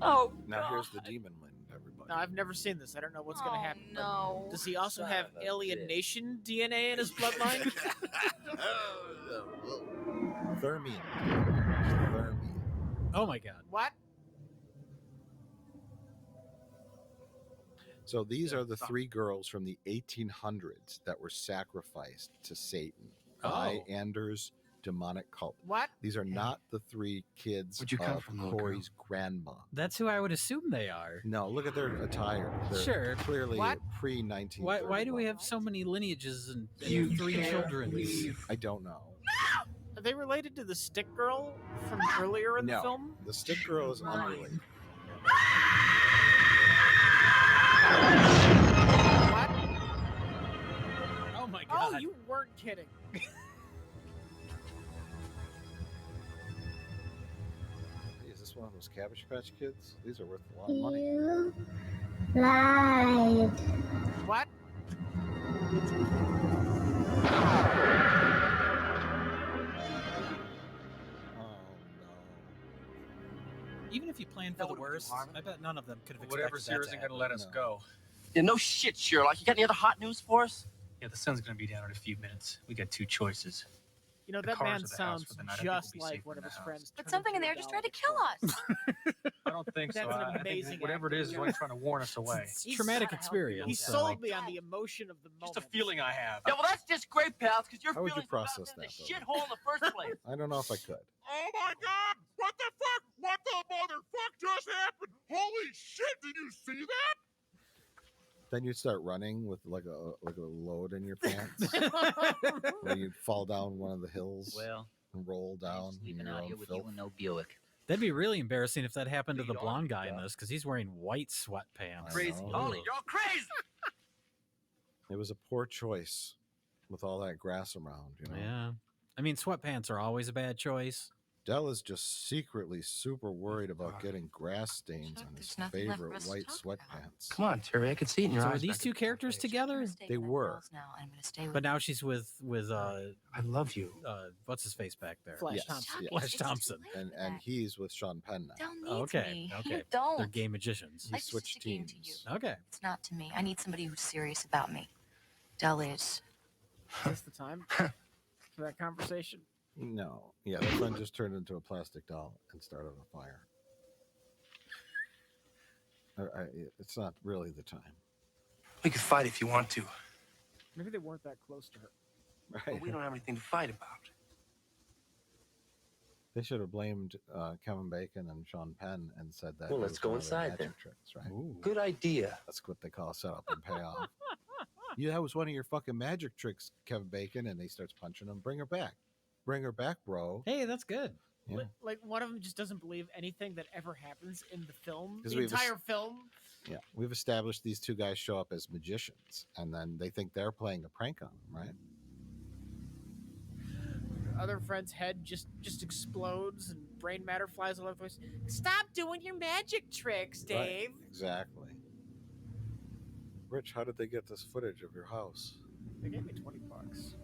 Oh, Now here's God. the demon wind, everybody. No, I've never seen this. I don't know what's going to happen. but No. Does he also have Son of a alienation DNA in his bloodline? Thermion. Thermion. Oh my God. What? So these are the 3 girls from the 1800s that were sacrificed to Satan by Oh. Anders' demonic cult. What? These are not the 3 kids Where'd you come of from, little girl? Corey's grandma. That's who I would assume they are. No, look at their attire. They're Sure. clearly What? pre-1931. Why do we have so many lineages and You 3 can't children? leave. I don't know. Are they related to the stick girl from earlier in the No. film? The stick girl is unrelated. What? Oh my Oh, God. you weren't kidding. Is this one of those Cabbage Patch Kids? These are worth a lot of money. Lied. What? Even if you plan for the worst, I bet none of them could have expected Whatever's here that isn't to going to happen. let us go. Yeah, no shit, Sherlock. You got any other hot news for us? Yeah, the sun's going to be down in a few minutes. We got two choices. You know, The that cars man or the house sounds for the night. I think we'll just be like safer one in of the his house. friends. But turned something in into there a just doll tried to kill us. I don't think so. That's an I think amazing whatever it is actor. is only trying to warn us away. It's a He's- traumatic experience. He so- sold me on the emotion of the moment. Just a feeling I have. Yeah, well, that's just great, pals, because your How would you feelings were about process in the that, though? shithole in the first place. I don't know if I could. Oh my god! What the fuck? What the motherfuck just happened? Holy shit, did you see that? Then you'd start running with like a load in your pants. Where you'd fall down one of the hills Well, and roll down in your own filth. no Buick. That'd be really embarrassing if that happened to the Lead on, blonde guy in yeah. this, because he's wearing white sweatpants. I Crazy. know. Holy, you're crazy. It was a poor choice with all that grass around, you know. Yeah. I mean, sweatpants are always a bad choice. Della's just secretly super worried about getting grass stains Chuck, on his there's nothing left for favorite us to white talk sweatpants. Come on, Terry. I can see it in your So eyes. are these back two at the characters face. together? They were. Now. I'm gonna stay with But now she's with I love you. what's his face back there? Flash Yes, Thompson. yes. Flash It's too Thompson. late for And that. he's with Sean Penn now. Del needs Okay, me. okay. You don't. They're gay magicians. He Life's just switched a game to teams. Okay. It's not to me. I need somebody who's serious about me. Del is. Is this the time for that conversation? No. Yeah, that friend just turned into a plastic doll and started a fire. It's not really the time. We could fight if you want to. Maybe they weren't that close to her. Right. But we don't have anything to fight about. They should have blamed Kevin Bacon and Sean Penn and said that. Well, it let's was go one of their inside magic then. Tricks, right? Ooh. Good idea. That's what they call setup and payoff. Yeah, that was one of your fucking magic tricks, Kevin Bacon, and he starts punching him. Bring her back. Bring her back, bro. Hey, that's good. Yeah. Like one of them just doesn't believe anything that ever happens in the film. 'Cause The we've entire film. Yeah, we've established these two guys show up as magicians, and then they think they're playing a prank on them, right? Other friend's head just explodes and brain matter flies all over the place. Stop doing your magic tricks, Dave. Right, exactly. Rich, how did they get this footage of your house? They gave me $20.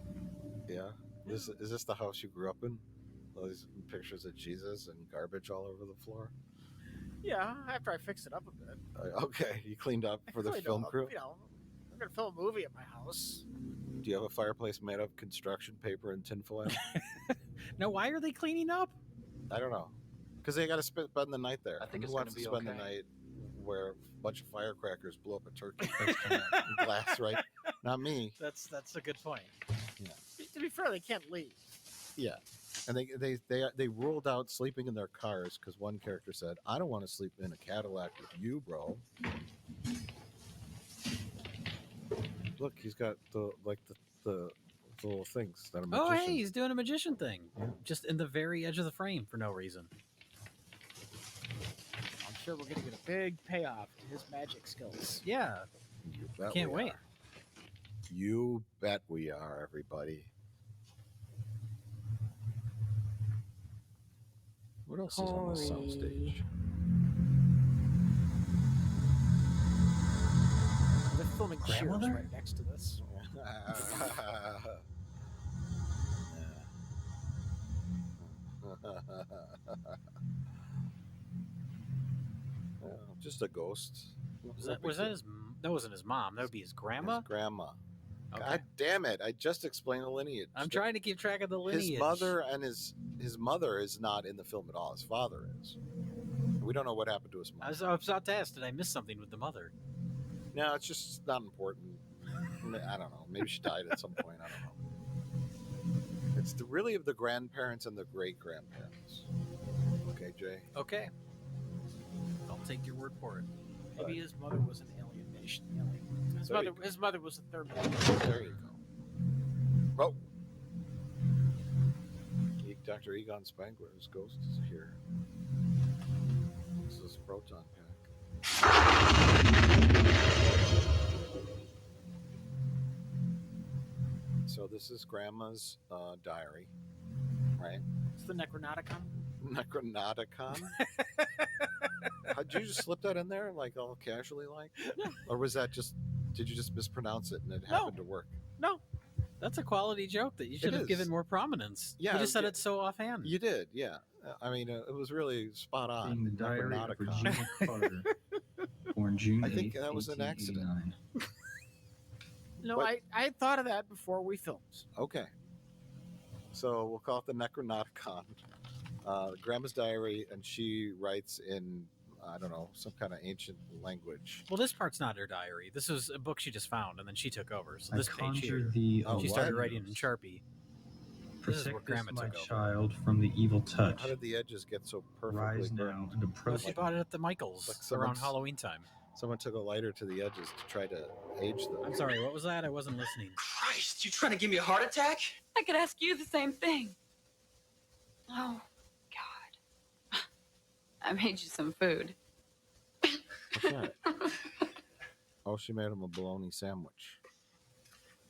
Yeah, is this the house you grew up in? All these pictures of Jesus and garbage all over the floor. Yeah, after I fixed it up a bit. Okay, you cleaned up I for the cleaned film up, crew. You know, I'm gonna film a movie at my house. Do you have a fireplace made of construction paper and tinfoil? Now, why are they cleaning up? I don't know, because they got to spend the night there. I think Who it's wants gonna to be spend the okay. night where a bunch of firecrackers blew up a turkey glass, right? Not me. That's a good point. To be fair, they can't leave. Yeah, and they ruled out sleeping in their cars because one character said, "I don't want to sleep in a Cadillac with you, bro." Look, he's got the little things that a magician. Oh, hey, he's doing a magician thing. Yeah. Just in the very edge of the frame for no reason. I'm sure we're gonna get a big payoff to his magic skills. Yeah. You bet Can't we wait. are. You bet we are, everybody. What else is on this soundstage? They're filming Cheers Grandmother? right next to this. Just a ghost. Was that his? That wasn't his mom. That would be his grandma. His grandma. Okay. God damn it! I just explained the lineage. I'm trying to keep track of the lineage. His mother and his mother is not in the film at all. His father is. We don't know what happened to his I mother. was about to ask, did I miss something with the mother? No, it's just not important. I don't know. Maybe she died at some point. I don't know. It's really of the grandparents and the great grandparents. Okay, Jay. Okay. I'll take your word for it. Maybe his mother was an alien nation. His There you his mother was the third one. There you go. Oh. Dr. Egon Spangler's ghost is here. This is a proton pack. So this is Grandma's diary, right? It's the Necronauticon. Necronauticon. Did you just slip that in there, like all casually, like? Or was that just? Did you just mispronounce it and it happened to work? No, that's a quality joke that you should have is. given more prominence. Yeah, you just said yeah. it so offhand. You did, yeah. I mean, it was really spot on. Being the diary of Necronauticon. Regina Carter, born June I think 8th, that was an accident. 1889. No, What? I had thought of that before we filmed. Okay. So we'll call it the Necronauticon. Grandma's diary, and she writes in, I don't know, some kind of ancient language. Well, this part's not her diary. This was a book she just found, and then she took over. So I this page here, conjure thee, Oh, she what? started writing in Sharpie. This is where Protect this, Grandma my took over. child, from the evil touch. How did the edges get so perfectly Rise burned? now and Well, approach. she bought it at the Michaels Like around someone's- Halloween time. Someone took a lighter to the edges to try to age them. I'm sorry, what was that? I wasn't listening. Christ, you trying to give me a heart attack? I could ask you the same thing. Oh, God. I made you some food. What's that? Oh, she made him a bologna sandwich.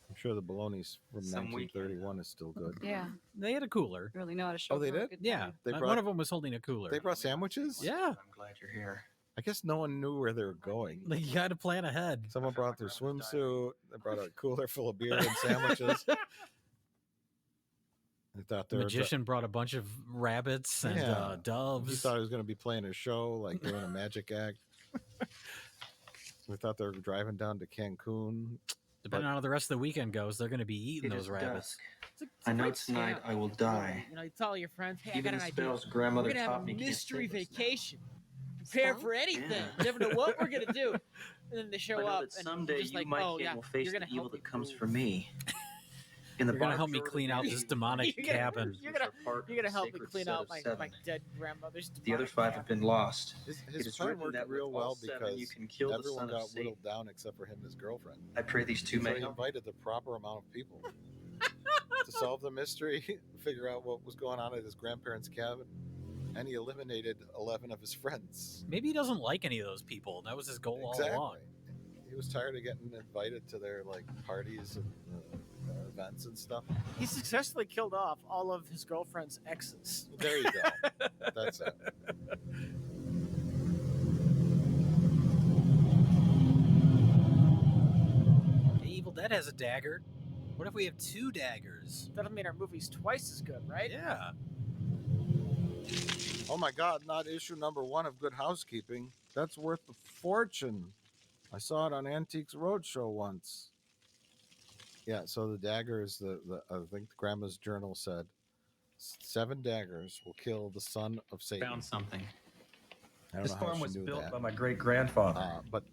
I'm sure the bologna's from Some 1931 is still good. Yeah, They had a cooler. really know how to show. Oh, they her a did? good Yeah, time. They one brought- of them was holding a cooler. They brought sandwiches? Yeah, I'm glad you're here. I guess no one knew where they were going. like you got to plan ahead. Someone brought their swimsuit. They brought a cooler full of beer and sandwiches. I thought The they were. magician brought a bunch of rabbits and Yeah. doves. He thought he was going to be playing a show, like doing a magic act. We thought they were driving down to Cancun. Depending on how the rest of the weekend goes, they're going to be eating It those is rabbits. dusk. I know tonight I will die. You know, you tell your friends, hey, Even I the got an idea. spells grandmother We're gonna have taught a me can't mystery save us now. vacation. Prepare for anything. Yeah. You never know what we're gonna do. And then they I show know up that and someday just you, like, my oh kid, yeah, will face you're the gonna evil help that me comes move. for me. In the You're going to bottom help me drawer of clean the out grave, this demonic You're gonna- cabin. You're which gonna are part you're of gonna the help me sacred clean set out of my seven. dead grandmother's. The other demonic 5 have cabin. been lost. His It is plan written worked that with real all well 7 because you can kill the everyone son of got Satan. whittled down except for him and his girlfriend. I pray these 2 So may he help. invited the proper amount of people to solve the mystery, figure out what was going on at his grandparents' cabin, and he eliminated 11 of his friends. Maybe he doesn't like any of those people. That was his goal all along. He was tired of getting invited to their like parties and events and stuff. He successfully killed off all of his girlfriend's exes. There you go. That's it. The Evil Dead has a dagger. What if we have 2 daggers? That'll make our movies twice as good, right? Yeah. Oh my God! Not issue number 1 of Good Housekeeping. That's worth a fortune. I saw it on Antiques Roadshow once. Yeah. So the daggers. The I think the Grandma's journal said 7 daggers will kill the son of Satan. Found something. I don't This know how farm she was knew built that. by my great-grandfather. But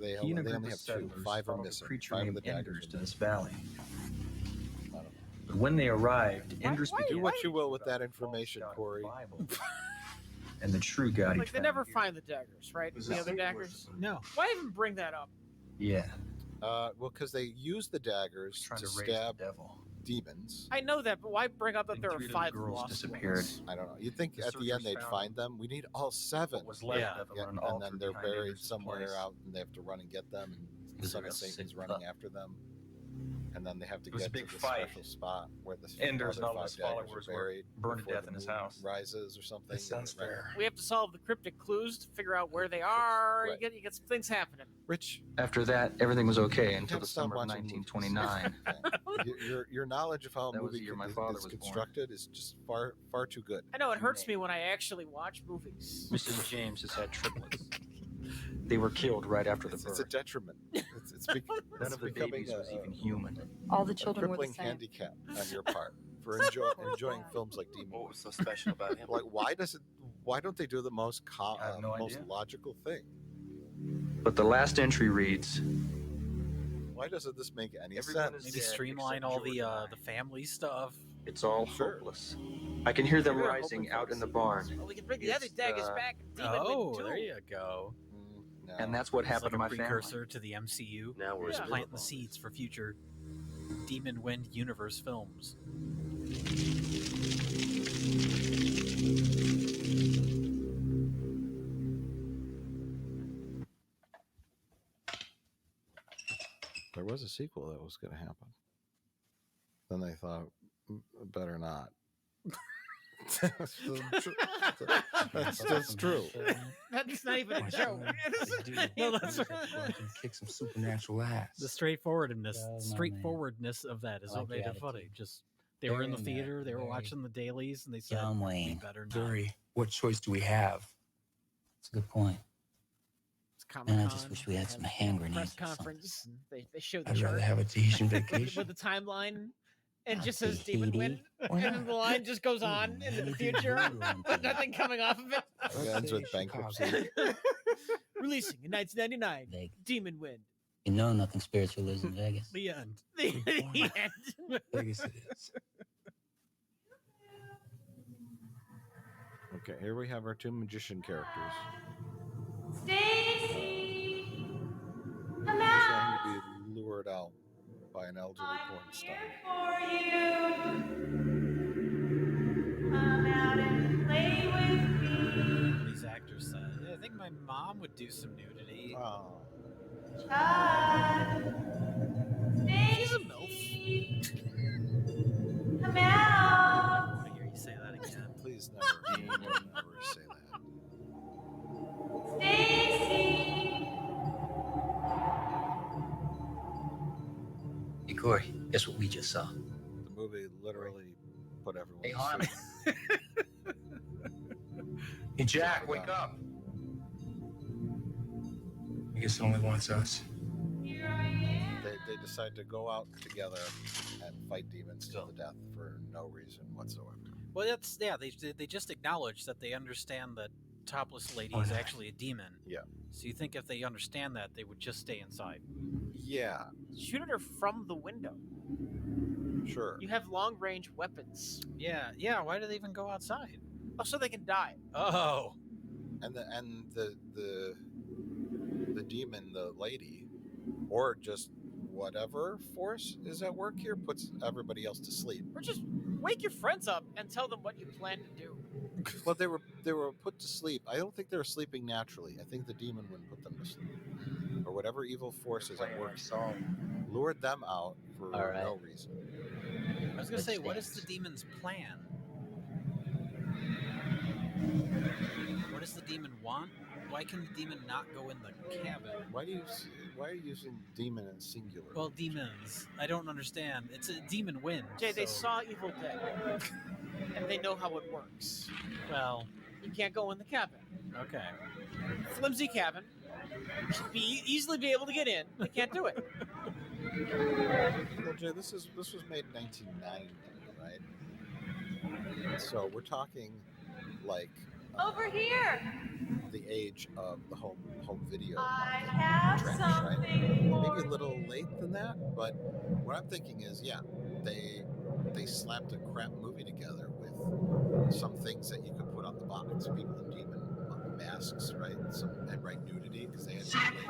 they He and a only group of have 2. settlers 5 are followed a missing. creature 5 of named the daggers Enders are to this missing. valley. I don't know. But when they arrived, Enders why- Do began what to you will talk with about that the false information, God of the Corey. Bible and the true God he Like they found never here. find the daggers, right? Was The it other Satan daggers. No. Why even bring that up? Yeah, Well, because they use the daggers trying to to raise stab the devil. demons. I know that, but why bring up that And there are 3 little 5 girls lost disappeared. ones? I don't know. You'd think The at the end searchers they'd found find them. We need all 7. What was left Yeah. of them Yeah, on an and altar then they're behind buried Enders' somewhere place. out, and they have to run and get them. And the Is son there of a Satan's sick running pup? after them. And then they have to It was get a big to the fight. special spot where the Enders and other all his 5 daggers followers are were buried burned to before death the in his moon house. rises or something. This sounds Right. fair. We have to solve the cryptic clues to figure out where they are. Right. You get some things happening. Rich, After that, everything was okay you until gotta the stop summer of watching movies. 1929. your knowledge of how a That was movie the year my is father was born. constructed is just far too good. I know it hurts me when I actually watch movies. Mrs. James has had triplets. They were killed right after the It's a birth. detriment. It's None it's of the becoming babies was even human. All the a children were the crippling same. handicap on your part for enjoying films like Demon. What was so special about him? Like, why don't they do the most I have no most idea. logical thing? But the last entry reads, Why doesn't this make any Everyone sense? is Maybe dead streamline except all George the and I. the family stuff. it's all Sure. hopeless. I can hear them We're rising hoping out for in the sequels. barn. Well, we can bring the other It's, daggers back. And Demon Oh, Win too. there you go. No. And that's what It's happened like a to my family. precursor to the MCU. Now we're Yeah. Planting the seeds for future Demon Wind universe films. There was a sequel that was going to happen. Then they thought, better not. That's true. That's not even a joke. No, that's right. Kick some supernatural ass. The straightforwardness of that is what made it funny. Just they were in the theater, they were watching the dailies, and they said, John "Be Wayne. better not." Barry, what choice do we have? That's a good point. It's Comic-Con, Man, I just wish we had some hand press grenades. or something. conference. They showed the I'd rather chart have a Tahitian with vacation. the timeline, and Not just says Tahiti. Demon Wind, Why and then the line just goes on into the future with nothing coming off of it. It ends with bankruptcy. Releasing in 1999, Vegas. Demon Wind. You know nothing spiritual lives in Vegas. The end. The end. Vegas it is. Okay, here we have our two magician characters. Stacy, come Trying out. to be lured out by an elderly porn star. For you, come out and play with me. These actors said, "Yeah, I think my mom would do some nudity." Oh. Child, She's a MILF. come out. I hear you say that again. Please never say that. Stacy, Hey, Corey, guess what we just saw? The movie literally put everyone Hey, to Harm. sleep. Hey, Jack, wake up. I guess it only wants us. here I am. They decide to go out together and fight demons to the death for no reason whatsoever. Well, that's They just acknowledge that they understand that topless lady is actually a demon. Yeah. So you think if they understand that, they would just stay inside? Yeah, Shoot at her from the window. sure. You have long range weapons. Yeah. Why do they even go outside? Oh, so they can die. Oh. And the demon, the lady, or just whatever force is at work here, puts everybody else to sleep. Or just wake your friends up and tell them what you plan to do. Well, they were put to sleep. I don't think they were sleeping naturally. I think the demon would put them to sleep, or whatever evil force is at work. Lured them out for All right. no reason. I was gonna say, what is the demon's plan? What does the demon want? Why can the demon not go in the cabin? Why are you using demon in singular? Well, demons. I don't understand. It's a demon wind. Jay, they so- saw Evil Dead, and they know how it works. Well, You can't go in the cabin. okay. Flimsy cabin. Easily be able to get in. They can't do it. Well, Jay, this was made in 1990, right? So we're talking like Over here. the age of the home video I market have trend, right? something for Maybe a little late than that, but what I'm thinking is, yeah, they slapped a crap movie together with some things that you could put on the box. People in demon masks, right? And right nudity because they had some ladies.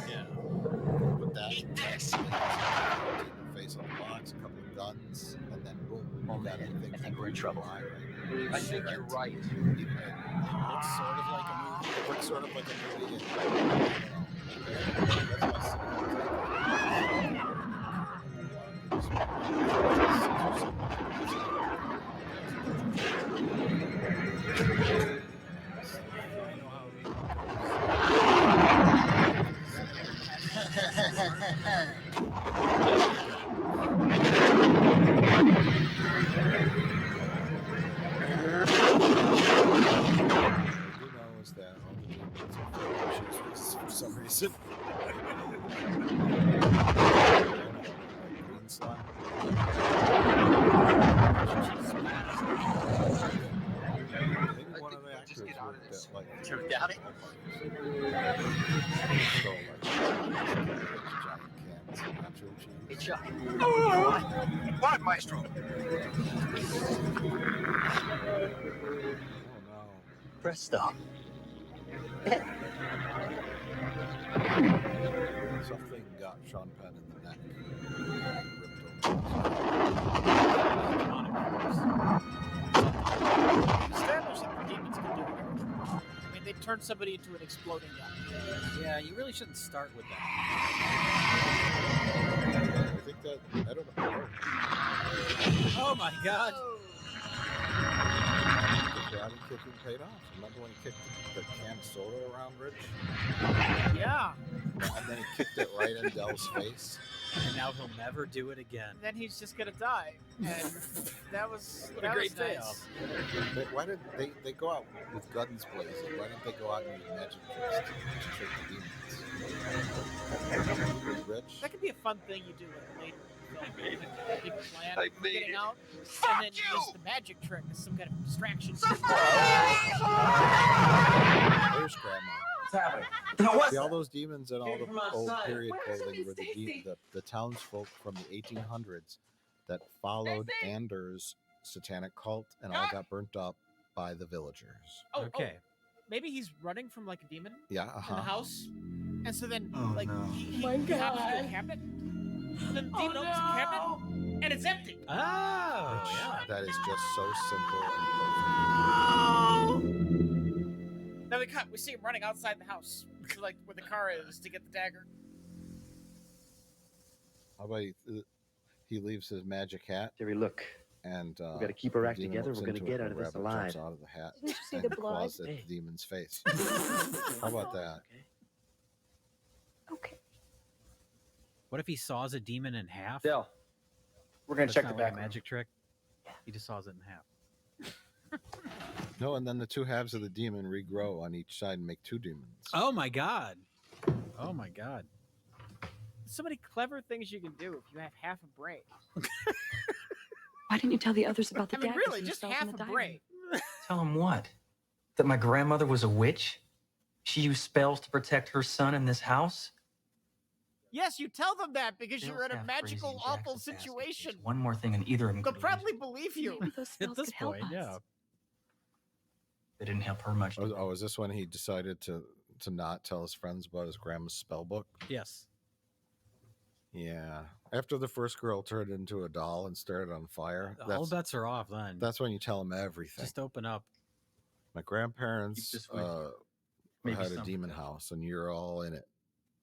Yeah. Put that demon face on the box, a couple of guns, and then boom, you got anything. I think we're in trouble. I think you're right. Looks sort of like a movie. It looks sort of like a movie. And, that's is that all the demons are for some reason. Green slime. Maybe one of the actors worked at like. You doubt it? So, like, giant cans and nacho cheese. Hey, Chuck. What, Maestro? Oh no. Presto. Something got Sean Penn in the neck. Establish that the demons can do it. I mean, they turn somebody into an exploding guy. Yeah, you really shouldn't start with that. I think that I don't know. Oh my god. karate kicking paid off. Remember when he kicked the can of soda around Rich? Yeah. And then he kicked it right in Dell's face. And now he'll never do it again. Then he's just gonna die. And that was What a that great was nice. payoff. Why did they go out with guns blazing? Why didn't they go out and use magic tricks to trick the demons? Rich? That could be a fun thing you do like later in the film. A big plan I for made getting it. out, Fuck and then you! use the magic trick as some kind of distraction. There's Grandma. What's happening? See, all those demons and all Came the from old outside. period Where's clothing were Stacy? the townsfolk from the 1800s that followed Anders' satanic cult and all got burnt up by the villagers. Okay. Maybe he's running from like a demon Yeah, in the uh-huh. house, and so then Oh, like no. he My hops into God. a cabinet, and then the Oh, demon opens the no. cabinet, and it's empty. Oh, yeah. That is just so simple and perfect. Then we cut. We see him running outside the house, to like where the car is, to get the dagger. How about he leaves his magic hat Jerry, look. and We gotta keep our the act demon together. looks We're gonna into it, get out the of this rabbit alive. jumps out of the hat Didn't you see and the blood? claws at the demon's face. How about that? Okay. What if he saws a demon in half? Dell, we're gonna That's check not the like back. a magic trick. He just saws it in half. No, and then the two halves of the demon regrow on each side and make two demons. Oh my god. Oh my god. So many clever things you can do if you have half a brain. Why didn't you tell the others about the I mean, daggers really, and just yourself half in a the diary? brain. Tell him what? That my grandmother was a witch? She used spells to protect her son in this house? Yes, you tell them that because They you're in don't a have magical, crazy awful Jackson baskets. situation. One more thing, and either of them They'll could probably believe you. Maybe those spells At this could help point, us. yeah. They didn't help her much. Oh, is this when he decided to not tell his friends about his grandma's spell book? Yes. Yeah. After the first girl turned into a doll and started on fire, All bets are off then. that's when you tell them everything. Just open up. My grandparents Keep this with maybe had a something demon else. house, and you're all in it.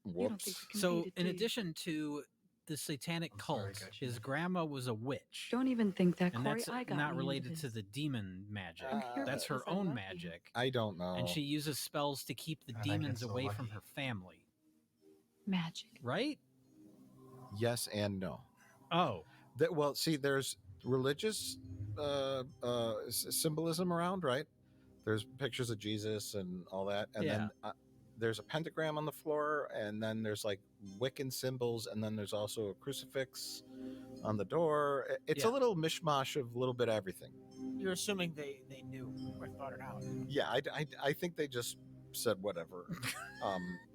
You don't Whoops. think we can So, beat it, in do you? addition to the satanic I'm sorry, cult, I got you. his grandma was a witch. Don't even think that, And Corey. that's I got not me related into to this. the demon magic. I'm here That's her because I own love you. magic. I don't know. And she uses spells to keep the God, I get demons so away lucky. from her family. Magic. Right? Yes and no. Oh. Well, see, there's religious symbolism around, right? There's pictures of Jesus and all that, and then there's a pentagram on the floor, and then there's like Wiccan symbols, and then there's also a crucifix on the door. It's a Yeah. little mishmash of a little bit of everything. You're assuming they knew or thought it out. Yeah, I think they just said whatever.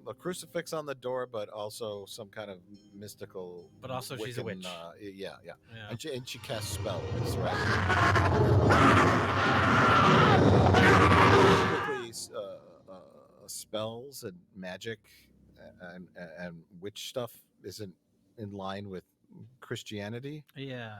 A crucifix on the door, but also some kind of mystical. But also she's a Wiccan, witch. Yeah. Yeah. And she casts spells, right? Typically, spells and magic and witch stuff isn't in line with Christianity. Yeah.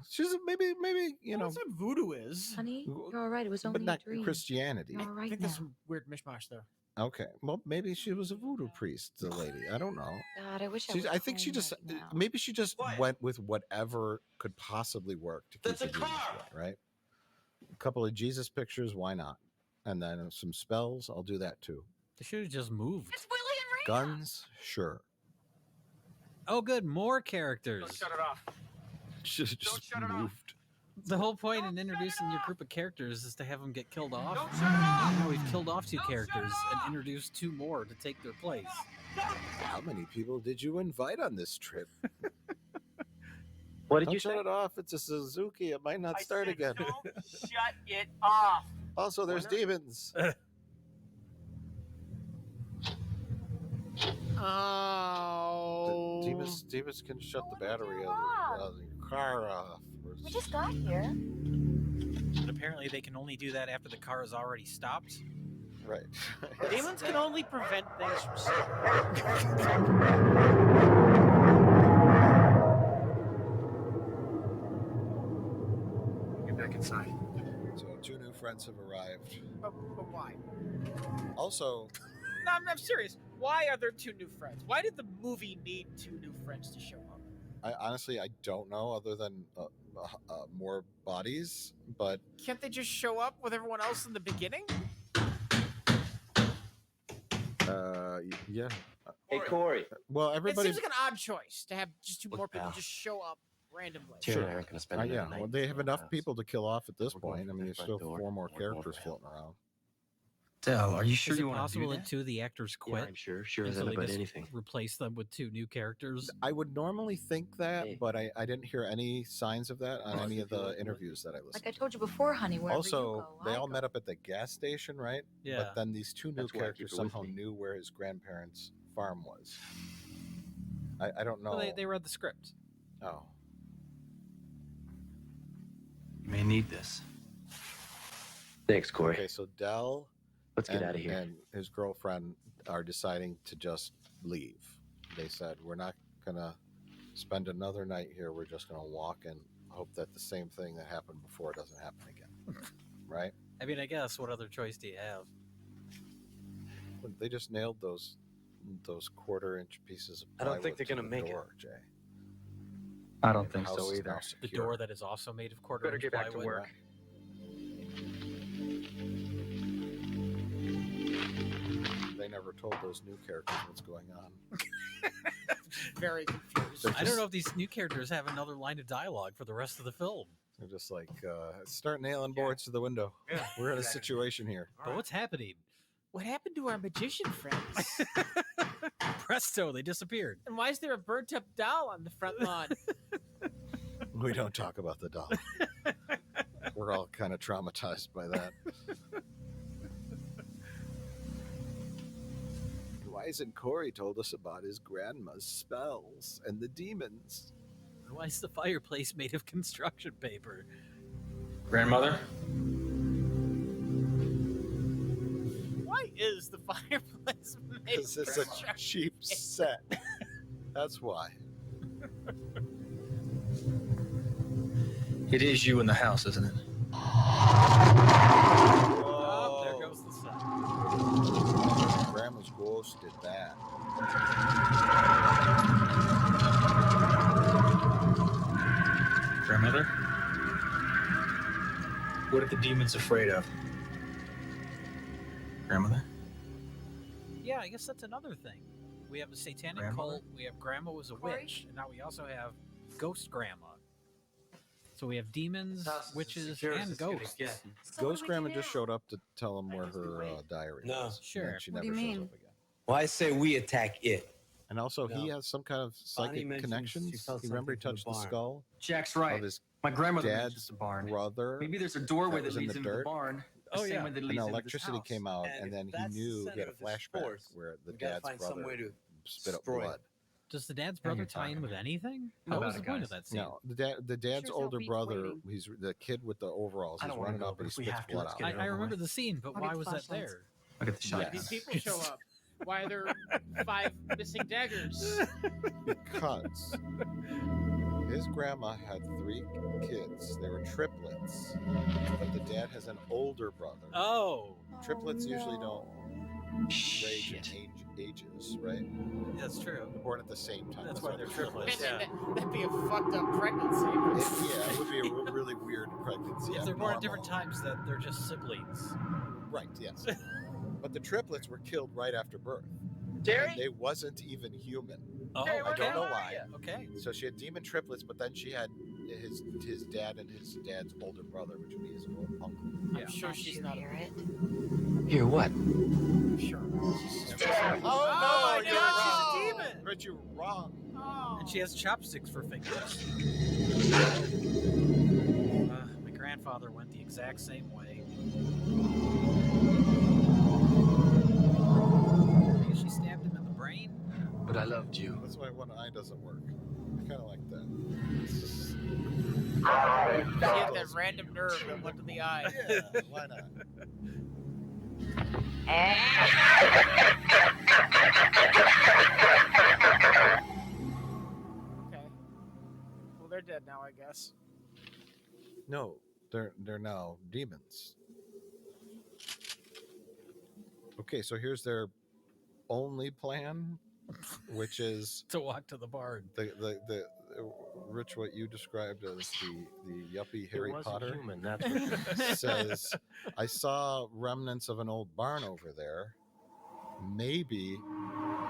She's maybe you know, That's what voodoo is. Honey, you're all right. It was only but not a dream. Christianity. You're all I right think now. there's some weird mishmash there. Okay, well maybe she was a voodoo priest, the lady. I don't know. God, I wish I She's, was I think she home just right now. maybe she just went with whatever could possibly work to keep That's the a demons car! away, right? A couple of Jesus pictures, why not? And then some spells, I'll do that too. They should have just moved. It's Willie and Rita. Guns, sure. Oh, good. More characters. Don't shut it off. Just shut it off. moved. The whole point in introducing your group of characters is to have them get killed off. Don't shut it off! Now we've killed off 2 characters and introduced 2 more to take their place. How many people did you invite on this trip? What did Don't you shut say? it off. It's a Suzuki. It might not start again. Don't shut it off. Also, there's demons. Oh. Demons can shut the battery of your car off. We just got here. But apparently they can only do that after the car is already stopped. Right. Demons can only prevent things from Get back inside. So 2 new friends have arrived. But why? Also, No, I'm serious. Why are there 2 new friends? Why did the movie need 2 new friends to show up? I honestly don't know, other than more bodies, but Can't they just show up with everyone else in the beginning? yeah. Hey, Corey. Well, everybody. It seems like an odd choice to have just two more people just show up randomly. Sure. Yeah. Well, they have enough people to kill off at this point. I mean, there's still 4 more characters floating around. Del, are you sure Is you it want to do possible that? that 2 of the actors quit? I'm sure and as so they about just anything. replace them with 2 new characters? I would normally think that, but I didn't hear any signs of that on any of the interviews that I listened Like I told you before, honey, wherever Also, you go, they I all go. met up at the gas station, right? Yeah. But then these 2 new That's why I keep characters it with somehow me. knew where his grandparents' farm was. I don't know. Well, they read the script. Oh. You may need this. Thanks, Corey. Okay, so Del Let's get and- out of here. and his girlfriend are deciding to just leave. They said, we're not going to spend another night here. We're just going to walk and hope that the same thing that happened before doesn't happen again. Right? I mean, I guess what other choice do you have? They just nailed those 1/4-inch pieces of I don't think plywood they're to gonna the make it. door, Jay. I don't The think house so is either. now The secure. door that is also made of Better 1/4-inch get back to plywood? work. They never told those new characters what's going on. Very confused. They're I don't just- know if these new characters have another line of dialogue for the rest of the film. They're just like, start nailing boards to the window. Yeah, We're in a exactly. situation here. But what's happening? What happened to our magician friends? Presto, they disappeared. And why is there a burnt up doll on the front lawn? We don't talk about the doll. We're all kind of traumatized by that. Why isn't Corey told us about his grandma's spells and the demons? Why is the fireplace made of construction paper? Grandmother? Why is the fireplace made Because of it's a construction cheap set. That's why. It is you in the house, isn't it? Oh, there goes the sun. Grandma's ghost did that. Grandmother? What are the demons afraid of? Grandmother? Yeah, I guess that's another thing. We have a satanic Grandmother? cult. We have Grandma was a Corey? witch, and now we also have Ghost Grandma. So we have demons, House is as witches, secure as and it's gonna ghosts. get. So what Ghost do we Grandma do just now? showed up to tell him where her diary No. is. Sure. And then she What do never you shows mean? up again. Well, I say we attack it. And also, he No. has some kind of Bonnie psychic mentions she connections. felt You remember he something from the touched the barn. skull Jack's of right. his My grandmother was dad's just a barn. brother. Maybe there's a doorway that that was in leads the into the dirt. barn. The Oh, same yeah. way that And leads into this electricity house. came out, And and if then he that's the knew he center had a of this flashback force, where the we gotta dad's find some brother way to spit up destroy blood. it. Does the dad's Now brother you're tie in talking. with anything? How What was about the it, point of guys? that scene? No, the dad's Sure as hell older beats brother. waiting. He's the kid with the overalls. I He's don't wanna running go, up but and if he we spits have to, blood let's out. get it I over remember with. the scene, but I'll why get was that flashlights. there? I'll get the shotgun. Yes. These people show up. Why are there 5 missing daggers? Because his grandma had 3 kids. They were triplets, but the dad has an older brother. Oh, Triplets usually don't range Shit. in ages, right? that's true. They're born at the same time. That's why they're triplets. Man, Yeah. that'd be a fucked up pregnancy. Yeah, it would be a really weird pregnancy. If they're born at different abnormal. times, that they're just siblings. Right, yes. But the triplets were killed right after birth. Jerry? And they wasn't even human. Oh, Hey, I where don't the know hell are why. ya? Okay. So she had demon triplets, but then she had his dad and his dad's older brother, which would be his uncle. Yeah. I'm sure Can't she's you not. hear it? Hear what? Sure. Oh, my you're God, wrong. she's a demon. But you're wrong. Oh. And she has chopsticks for fingers. My grandfather went the exact same way. Maybe she stabbed him in the brain? But I loved you. That's why one eye doesn't work. I kind of like that. She had that random nerve that went to the eye. Yeah, why not? Okay. Well, they're dead now, I guess. No, they're now demons. Okay, so here's their only plan, which is To walk to the barn. Rich, what you described as the yuppie Harry wasn't Potter human, that's for sure. says, I saw remnants of an old barn over there. Maybe,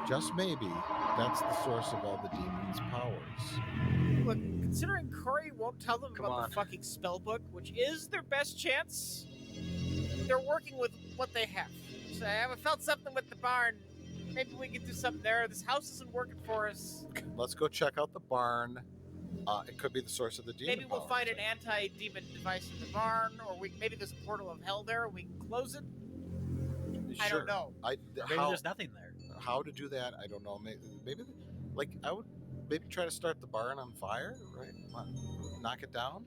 just maybe, that's the source of all the demons' powers. Look, considering Corey won't tell them Come about on. the fucking spell book, which is their best chance, they're working with what they have. So I haven't felt something with the barn. Maybe we can do something there. This house isn't working for us. Let's go check out the barn. It could be the source of the demon Maybe we'll powers. find an anti-demon device in the barn, or maybe there's a portal of hell there and we can close it. I Sure. don't know. Maybe How, there's nothing there. how to do that, I don't know. Maybe like, I would maybe try to start the barn on fire, right? Knock it down?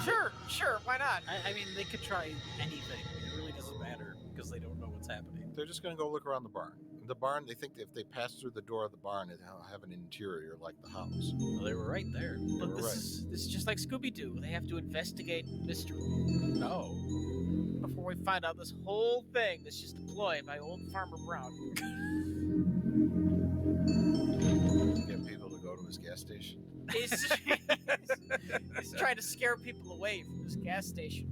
Sure, why not? I mean, they could try anything. It really doesn't matter because they don't know what's happening. They're just going to go look around the barn. The barn, they think if they pass through the door of the barn, it'll have an interior like the house. Well, they were right there. Look, Right. this is just like Scooby-Doo. They have to investigate mystery No. before we find out this whole thing is just a ploy by old Farmer Brown. Get people to go to his gas station. He's trying to scare people away from this gas station.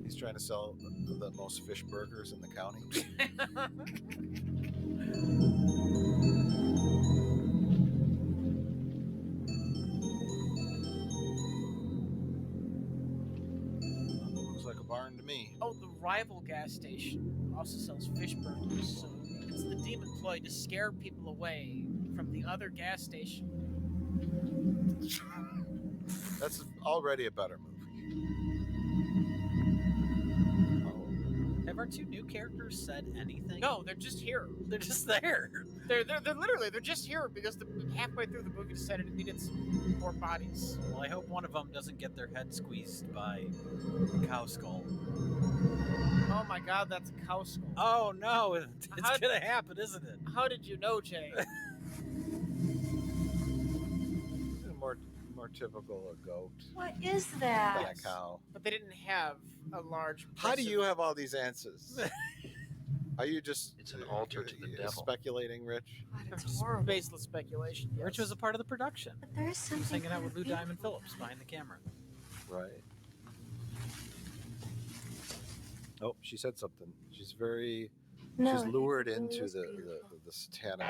He's trying to sell the most fish burgers in the county. Looks like a barn to me. Oh, the rival gas station also sells fish burgers, so it's the demon ploy to scare people away from the other gas station. That's already a better movie. Have our two new characters said anything? No, they're just here. They're just there. They're literally they're just here because halfway through the movie decided it needed some more bodies. Well, I hope one of them doesn't get their head squeezed by a cow skull. Oh my God, that's a cow skull. Oh no, it's gonna happen, isn't it? How did you know, Jay? More typical a goat What is than that? a cow. But they didn't have a large. How do you have all these answers? Are you just It's an altar to the devil. speculating, Rich? It's horrible. baseless speculation? Yes. Rich was a part of the production. But there's He was something hanging out with Lou kind of Diamond Phillips behind the camera. Right. Oh, she said something. She's very. No, she's lured it really into is the beautiful. satanic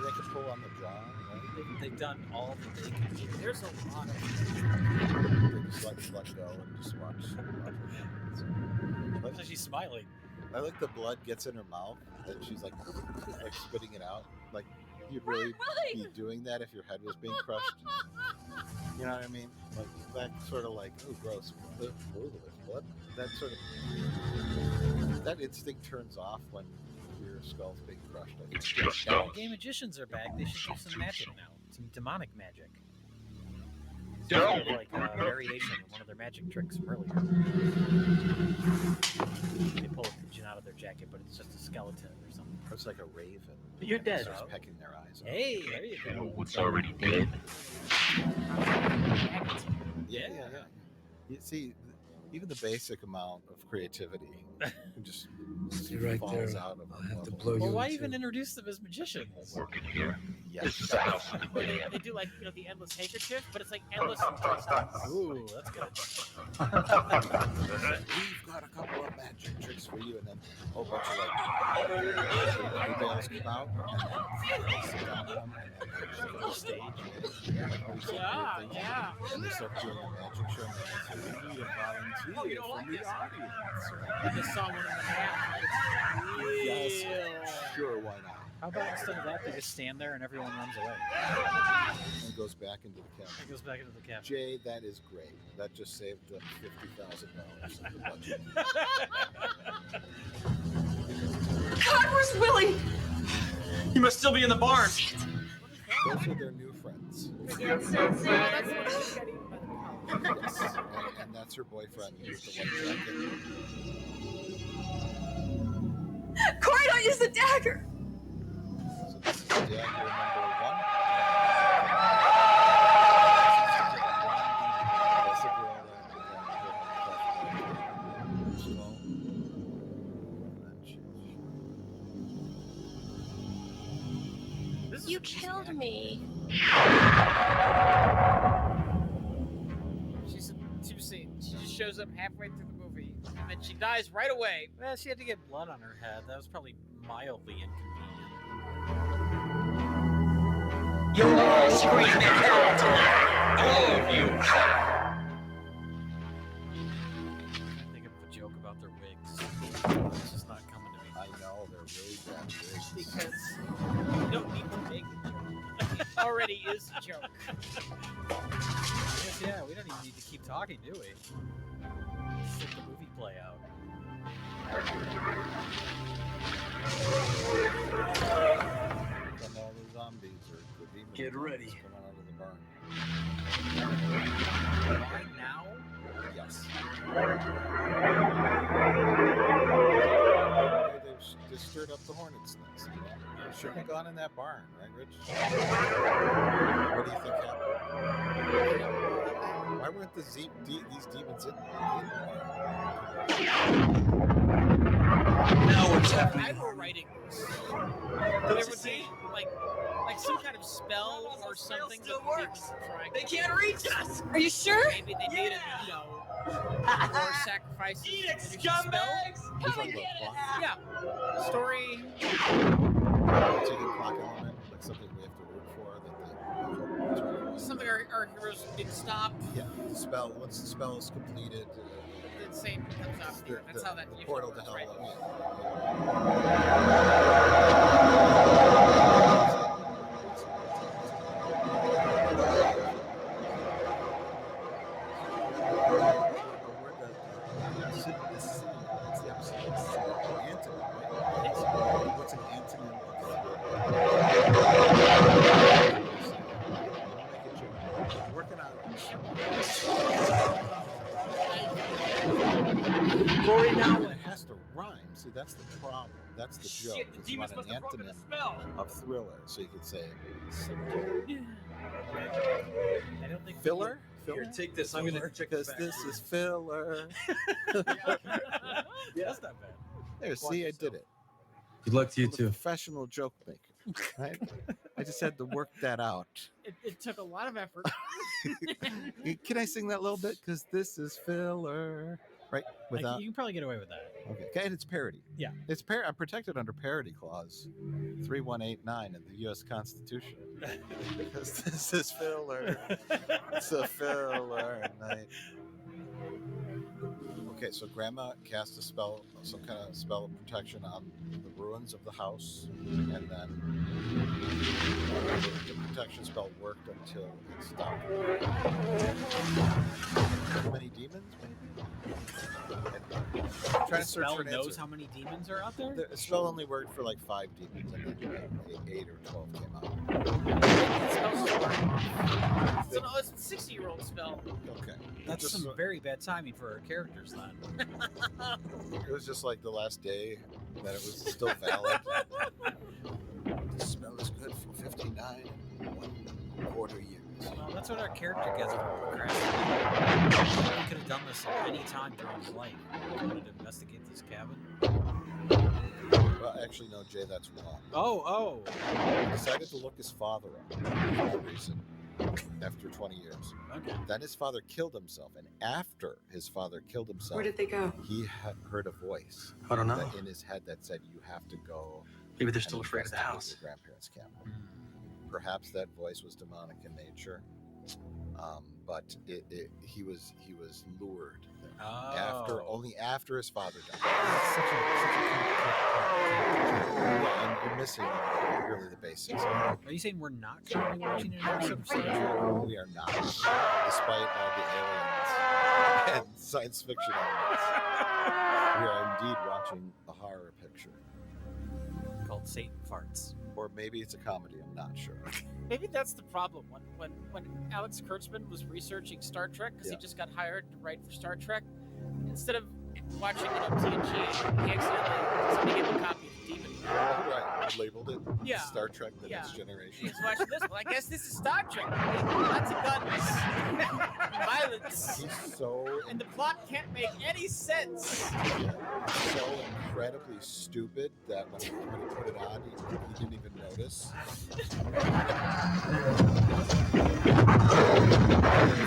They can pull on the drum, right? They've done all that they can do. There's a lot of. They just let go and just watch. So she's smiling. I like the blood gets in her mouth and she's like spitting it out. Like you'd really be doing that if your head was being crushed. You know what I mean? Like that sort of like, oh gross, there's blood. That sort of that instinct turns off when your skull's being crushed. I think. Now the gay magicians are back. They should do some magic now. Some demonic magic. It's sort of like a variation of one of their magic tricks from earlier. They pull a pigeon out of their jacket, but it's just a skeleton or something. It's like a raven. You're dead. Starts pecking their eyes out. Hey, there you go. What's already dead? Yeah. You see, even the basic amount of creativity just right falls there. out of I'll them. have to blow Well, you why into- even introduce them as magicians? Working here. Yes. This is a house of the dead. They do like the endless handkerchief, but it's like endless intestines. Ooh, that's good. We've got a couple of magic tricks for you, and then a whole bunch of like emails come out, and they sit down with them, and then they stage. Yeah. And they start doing a magic show, and they say, "We need a volunteer from the audience." I just saw one in the map. Yes, sure, why not? How about instead of that, they just stand there and everyone runs away? And goes back into the cabin. It goes back into the cabin. Jay, that is great. That just saved them $50,000 in the budget. God, where's Willie? He must still be in the barn. Those are their new friends. That's what I was getting. Yes, and that's That's her boyfriend with the white jacket. Corey, don't use the dagger! So this is dagger number 1. That's the girl that You killed me. She just shows up halfway through the movie, and then she dies right away. Well, she had to get blood on her head. That was probably mildly inconvenient. You're all screaming hell tonight. All of you. I think of a joke about their wigs. It's just not coming to me. I know, they're really bad wigs. Because you don't need to make a joke. It already is a joke. Yes, yeah, we don't even need to keep talking, do we? Just let the movie play out. And all the zombies or the demons Get ready. coming out of the barn. Why now? Yes. They stirred up the hornet's nest. Shouldn't have gone in that barn, right, Rich? What do you think happened? Why weren't these demons in Now what's If happening? I were writing this, there would be like some kind of spell or something that the demons are trying. They can't reach us! Are you sure? Maybe they needed, more sacrifices. Eat it, than you can spell. scumbags! Come and get it! Yeah. Story. taking clock element, like something we have to root for that Something our heroes did stop. Yeah, the spell. Once the spell is completed, The same comes out here. That's how that the usually portal to works, hell. right? What's an antonym? Working on it. Corey, now. It has to rhyme. See, that's the problem. That's the joke. Shit, the It's you demons want must an have broken the antonym spell. of thriller, so you could say I don't think filler. Here, take this. I'm gonna check because back. this is filler. That's not bad. There, see, I did it. Good luck to you I'm a too. professional joke maker, right? I just had to work that out. It took a lot of effort. Can I sing that a little bit? Because this is filler, right? Without You can probably get away with that. okay, and it's parody. Yeah. It's I'm protected under parody clause 3189 in the U.S. Constitution. Because this is filler. It's a filler night. Okay, so Grandma cast a spell, some kind of spell of protection on the ruins of the house, and then the protection spell worked until it stopped. How many demons, maybe? I'm trying to search Spell for an knows answer. how many demons are out there. The spell only worked for like 5 demons, and then 8 or 12 came out. It's a 60-year-old spell. Okay. That's Just- some very bad timing for our characters then. It was just like the last day that it was still valid. The spell is good for 59 and 1/4 years. Well, that's what our character gets for procrastinating. He could have done this at any time during his life. He wanted to investigate this cabin. Well, actually, no, Jay, that's wrong. Oh. He decided to look his father up for no reason after 20 years. Okay. Then his father killed himself, and after his father killed himself, Where did they go? he heard a voice I don't know. that in his head that said, "You have to go." Maybe they're and still afraid of the investigate house. Your grandparents' cabin. Perhaps that voice was demonic in nature, but he was lured there only after his father died. Yeah, and you're missing really the basics. Are you saying we're not currently watching an episode of Star Trek? We are not, despite all the aliens and science fiction elements. We are indeed watching a horror picture. called Satan Farts. Or maybe it's a comedy. I'm not sure. Maybe that's the problem. When Alex Kurtzman was researching Star Trek, because he just got hired to write for Star Trek, instead of watching TNG, he accidentally somebody gave him a copy of Demon. Right, labeled it. Yeah. Star Trek: The Next Generation. He's watching this. Well, I guess this is Star Trek. Lots of guns, violence. He's so And the plot can't make any sense. so incredibly stupid that when he put it on, he didn't even notice. Is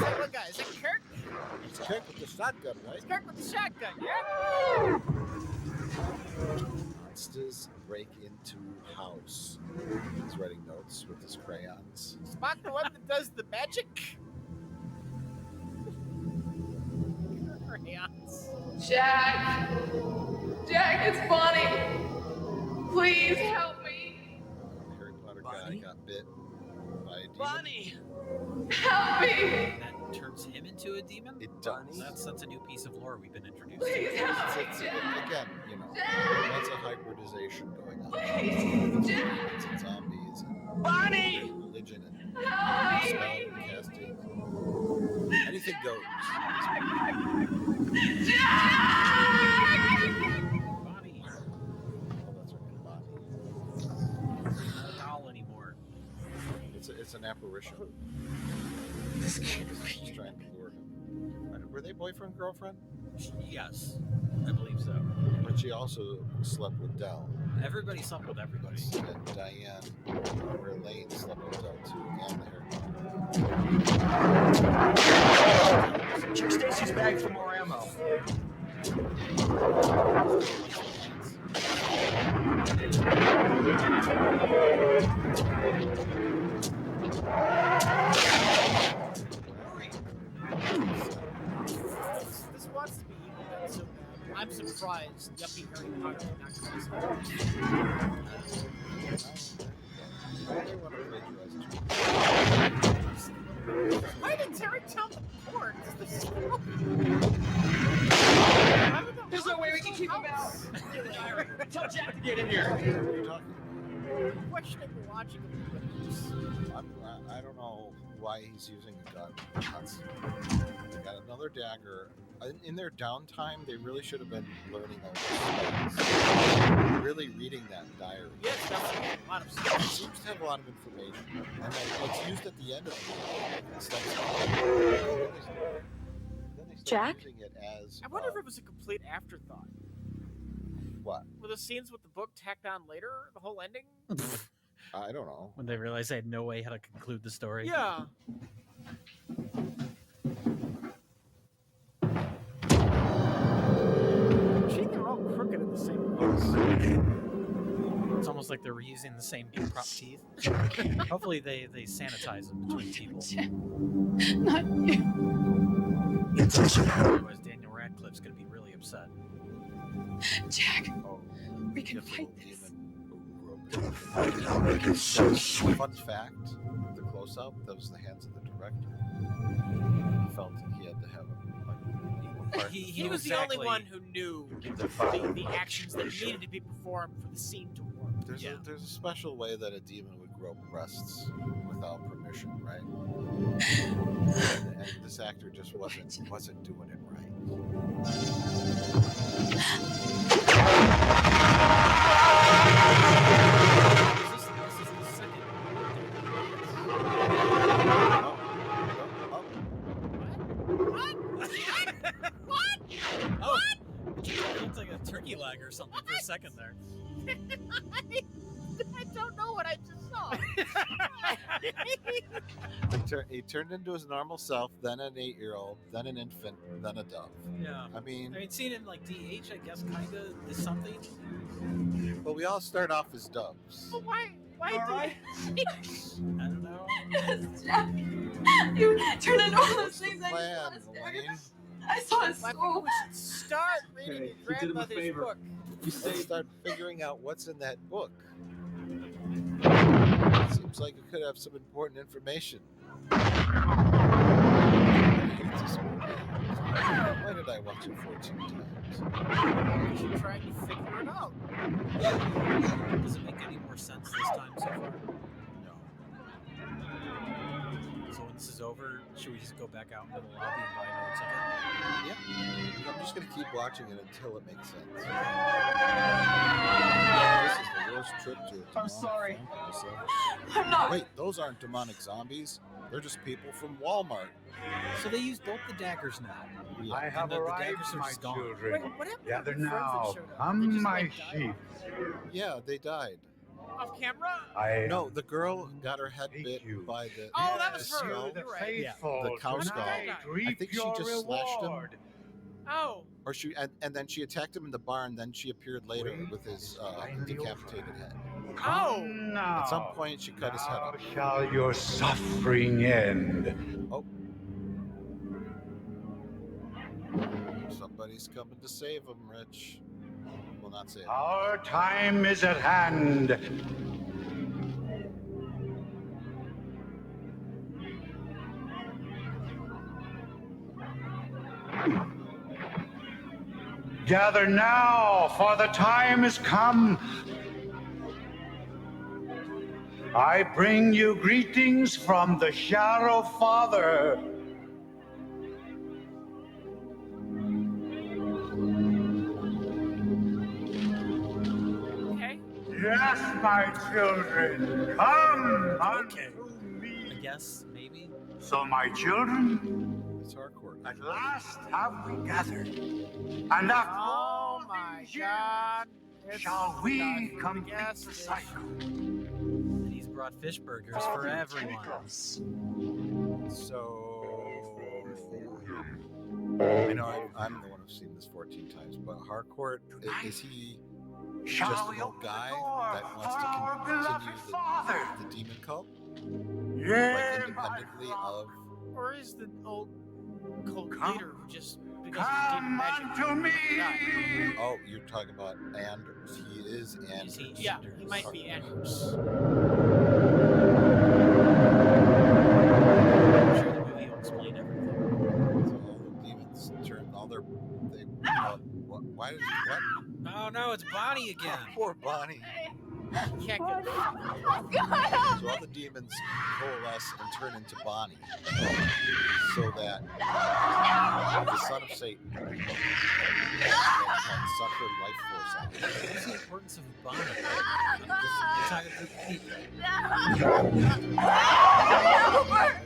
that what guy? Is that Kirk? It's Kirk with the shotgun, right? It's Kirk with the shotgun, yeah? Monsters break into house. He's writing notes with his crayons. Spock the one that does the magic? Crayons. Jack! Jack, it's Bonnie! Please help me! Harry Potter guy got bit by a demon. Bonnie! Help me! That turns him into a demon? It does. That's a new piece of lore we've been introduced Please to. help me, It's, Jack! again, you know, lots of hybridization going on. Please, Jack! Lots of zombies and Bonnie! religion and Help spell me! casting. Anything goes. Jack! Bonnie. Oh, that's right, Bonnie. Not a doll anymore. It's an apparition. She's trying to lure him. Were they boyfriend girlfriend? Yes, I believe so. But she also slept with Dell. Everybody slept with everybody. And Diane, or Elaine, slept with Dell too, and the Harry. Check Stacy's bag for more ammo. This wants to be evil then so bad. I'm surprised yuppie Harry Potter did not come Why did Terry tell the court? There's no way we can keep him out. Tell Jack to get in here. What are you talking I'm questioning the logic of it, but just... I don't know why he's using a gun. They got another dagger. In their downtime, they really should have been learning all those spells. Really reading that diary. Yes, that's a lot of It stuff. seems to have a lot of information. And then it's used at the end of the movie. Then they start Jack? using it as... I wonder if it was a complete afterthought. What? Were the scenes with the book tacked on later? The whole ending? I don't know. When they realized they had no way how to conclude the story. Yeah. Gee, they're all crooked in the same place. It's almost like they're reusing the same prop teeth. Hopefully they sanitize them between people. Not you. Otherwise Daniel Radcliffe's going to be really upset. Jack, Oh, we can beautiful fight this. demon. Fun fact, the close-up, that was the hands of the director. He felt he had to have equal part. He was the only one who knew the actions that needed to be performed for the scene to work. There's a special way that a demon would grow breasts without permission, right? And this actor just wasn't doing it right. This is the second. What? Oh, it looked like a turkey leg or something for a second there. I don't know what I just saw. He turned into his normal self, then an 8-year-old, then an infant, then a dove. Yeah. I mean, seeing him like DH, I guess, kind of is something. but we all start off as doves. But why I don't know. Jack, you turned into all those things I Plan, saw. Elaine. I saw his I think soul. we should start reading your you did him a grandmother's favor. book. Let's start figuring out what's in that book. Seems like it could have some important information. I hate this movie. Why did I watch it 14 times? Because you're trying to figure it out. Does it make any more sense this time so far? No. So when this is over, should we just go back out into the lobby and buy another ticket? Yeah. I'm just gonna keep watching it until it makes sense. This is the worst trip to a demonic sorry. film. I'm not. Wait, those aren't demonic zombies. They're just people from Walmart. So they use both the daggers now. Yeah. I have the arrived, daggers are my just gone. children. Wait, what happened Gather to the friends that now. showed up? They Come, just, my like, died sheep. Yeah, they died. off camera? No, the girl got her head bit by the. Oh, that the was her. skull. You're right. The cow skull. tonight I think she just slashed him. Oh. Or she and then she attacked him in the barn. Then she appeared later with his decapitated head. Oh. Now, At some point, she cut his head off. shall your suffering end. Oh. Somebody's coming to save him, Rich. Well, not save him. Our time is at hand. Gather now, for the time is come. I bring you greetings from the Shadow Father. Okay. Yes, my children, come unto me. I guess, maybe. So, my children, It's hardcore. at last have we gathered. And after all my these years, God. shall we time for the complete gas the station. cycle. And he's brought fish burgers for everyone. So I know I'm the one who's seen this 14 times, but Harcourt is he just Shall an we old open the guy door that wants for to our beloved continue Father? the demon cult, Yeah, like independently of? Or is the old cult Come. leader who just because of demon Come magic unto me. died? Oh, you're talking about Anders. He is Anders. Yeah, he might be Anders. I'm sure the movie will explain everything. So all the demons turn all their why did what? Oh no, it's Bonnie again. Poor Bonnie. Can't get So all the demons coalesce and turn into Bonnie, so that the son of Satan can suck her life force out. What's the importance of Bonnie? You're talking to people.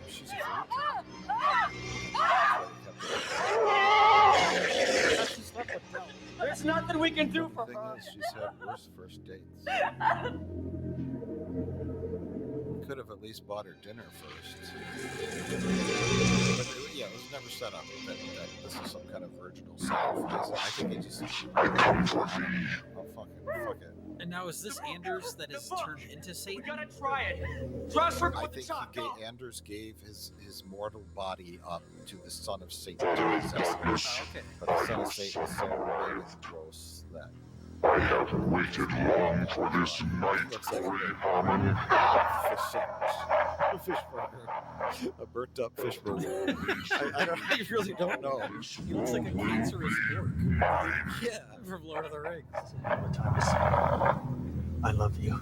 She's There's nothing we can do for the her. thing is, she's had worse first dates. Could have at least bought her dinner first. But yeah, it was never set up that this is some kind of virginal sacrifice. I think it just. Oh, fuck it. And now is this Anders that is turned into Satan? We gotta try it. Josh, I think Anders gave his mortal body up to the son of Satan to possess him. Okay. But the son of Satan is so big and gross that. I have waited long for this night, Harmon. Fish sandwich. Fish burger. A burnt up fish burger. I really don't know. He looks like a cancerous orc. Yeah, from Lord of the Rings. What time is it? I love you.